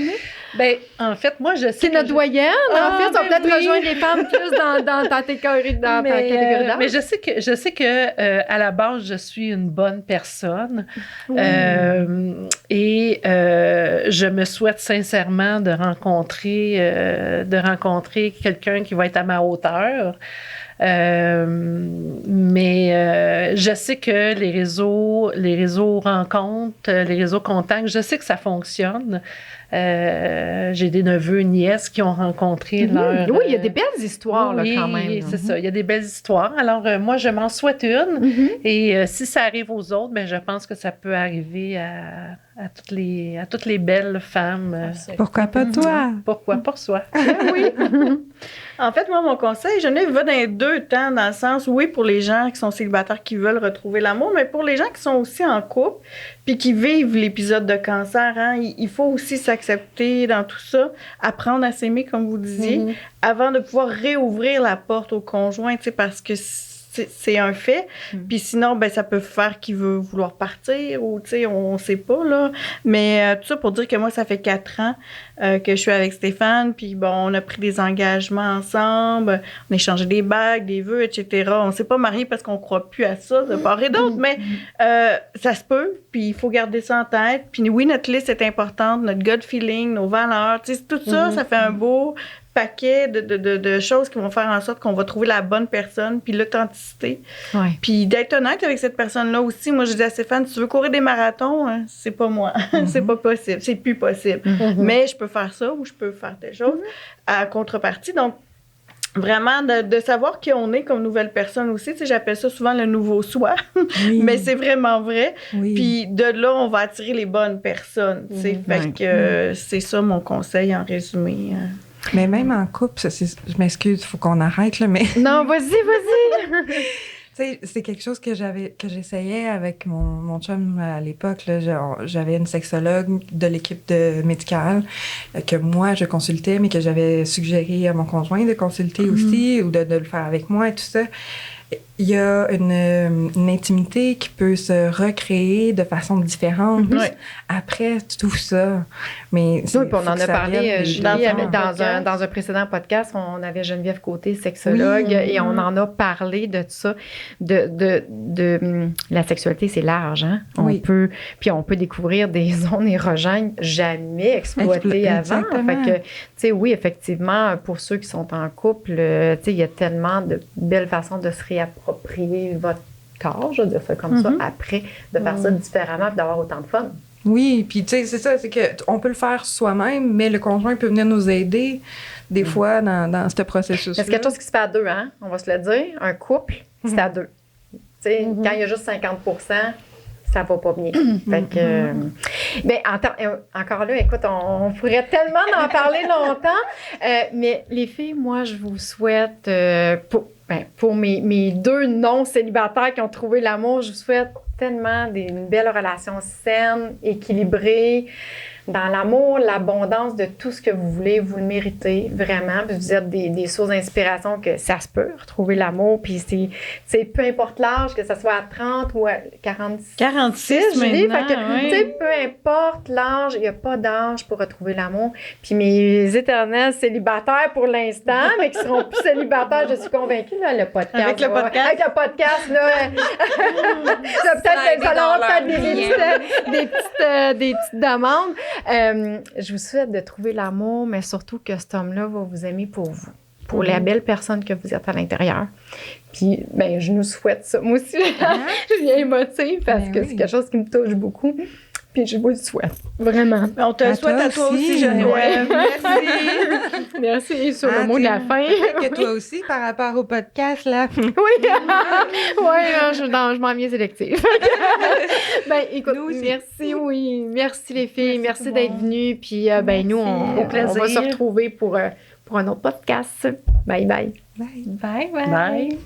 Ben, en fait, moi, je sais. C'est notre doyenne. En fait, on peut peut-être rejoindre les femmes plus dans ta catégorie d'âge. Mais je sais que à la base, je suis une bonne personne. Oui. Et je me souhaite sincèrement de rencontrer quelqu'un qui va être à ma hauteur. Mais je sais que les réseaux rencontres, les réseaux contacts, je sais que ça fonctionne. J'ai des neveux, nièces qui ont rencontré leur... Oui, il y a des belles histoires là, quand même. Oui, c'est ça, il y a des belles histoires. Alors, moi, je m'en souhaite une. Et si ça arrive aux autres, ben, je pense que ça peut arriver à toutes les belles femmes. Pourquoi pas toi? Pourquoi pas soi? Oui. En fait, moi, mon conseil, Geneviève va dans les deux temps, dans le sens, oui, pour les gens qui sont célibataires, qui veulent retrouver l'amour, mais pour les gens qui sont aussi en couple, puis qui vivent l'épisode de cancer, hein, il faut aussi s'accepter dans tout ça, apprendre à s'aimer, comme vous disiez, avant de pouvoir réouvrir la porte au conjoint, tu sais, parce que c'est un fait. Puis sinon, ben ça peut faire qu'il veut vouloir partir ou, tu sais, on sait pas, là. Mais tout ça pour dire que moi, ça fait 4 ans que je suis avec Stéphane. Puis bon, on a pris des engagements ensemble. On a échangé des bagues, des vœux, etc. On s'est pas mariés parce qu'on croit plus à ça, de part et d'autre. Mais ça se peut. Puis il faut garder ça en tête. Puis oui, notre liste est importante. Notre gut feeling, nos valeurs. Tu sais, tout ça, ça fait un beau paquet de choses qui vont faire en sorte qu'on va trouver la bonne personne, puis l'authenticité. Ouais. Puis d'être honnête avec cette personne-là aussi. Moi, je dis à Stéphane, si tu veux courir des marathons, hein, c'est pas moi. C'est pas possible. C'est plus possible. Mais je peux faire ça ou je peux faire telle chose à contrepartie. Donc, vraiment, de savoir qui on est comme nouvelle personne aussi. Tu sais, j'appelle ça souvent le nouveau soi. Mais c'est vraiment vrai. Puis de là, on va attirer les bonnes personnes. Tu sais. Fait que c'est ça mon conseil en résumé. Mais même en couple, je m'excuse, il faut qu'on arrête, là, mais... Non, vas-y. Tu sais, c'est quelque chose que j'essayais avec mon chum à l'époque. Là, j'avais une sexologue de l'équipe médicale que moi, je consultais, mais que j'avais suggéré à mon conjoint de consulter aussi ou de le faire avec moi et tout ça. Il y a une intimité qui peut se recréer de façon différente après tout ça. Mais oui, puis on en a parlé, Julie, dans un précédent podcast, on avait Geneviève Côté, sexologue, et on en a parlé de ça, de la sexualité, c'est large, hein? On peut découvrir des zones érogènes jamais exploitées avant. Fait que, tu sais, oui, effectivement, pour ceux qui sont en couple, tu sais, il y a tellement de belles façons de se réapproprier votre corps, je veux dire ça comme ça, après, de faire ça différemment et d'avoir autant de fun. Oui, puis tu sais, c'est ça, c'est qu'on peut le faire soi-même, mais le conjoint peut venir nous aider des fois dans ce processus-là. C'est quelque chose qui se fait à deux, hein? On va se le dire. Un couple, c'est à deux. Tu sais, quand il y a juste 50%, ça va pas bien. Fait que, ben, encore là, écoute, on pourrait tellement en parler longtemps, mais les filles, moi, je vous souhaite, pour mes deux non-célibataires qui ont trouvé l'amour, je vous souhaite tellement une belle relation saine, équilibrée, dans l'amour, l'abondance de tout ce que vous voulez, vous le méritez vraiment. Puis vous êtes des sources d'inspiration que ça se peut, retrouver l'amour. Puis c'est peu importe l'âge, que ça soit à 30 ou à 46. 46 maintenant, tu sais, peu importe l'âge, il n'y a pas d'âge pour retrouver l'amour. Puis mes éternels célibataires pour l'instant, mais qui seront plus célibataires, je suis convaincue, là, le podcast. Avec le podcast. Avec le podcast, là. Peut-être des petites demandes. Je vous souhaite de trouver l'amour, mais surtout que cet homme-là va vous aimer pour vous, pour la belle personne que vous êtes à l'intérieur. Puis, ben, je nous souhaite ça. Moi aussi, je viens émotive parce que c'est quelque chose qui me touche beaucoup. Puis je vous le souhaite, vraiment. On te le souhaite à toi aussi, Geneviève. Merci. Merci sur le mot de la fin. Que toi aussi, par rapport au podcast, là. Oui, je m'en viens sélective. Ben, écoute, merci les filles, merci d'être venues. Puis, ben, nous, on va se retrouver pour un autre podcast. Bye bye. Bye. Bye bye. Bye.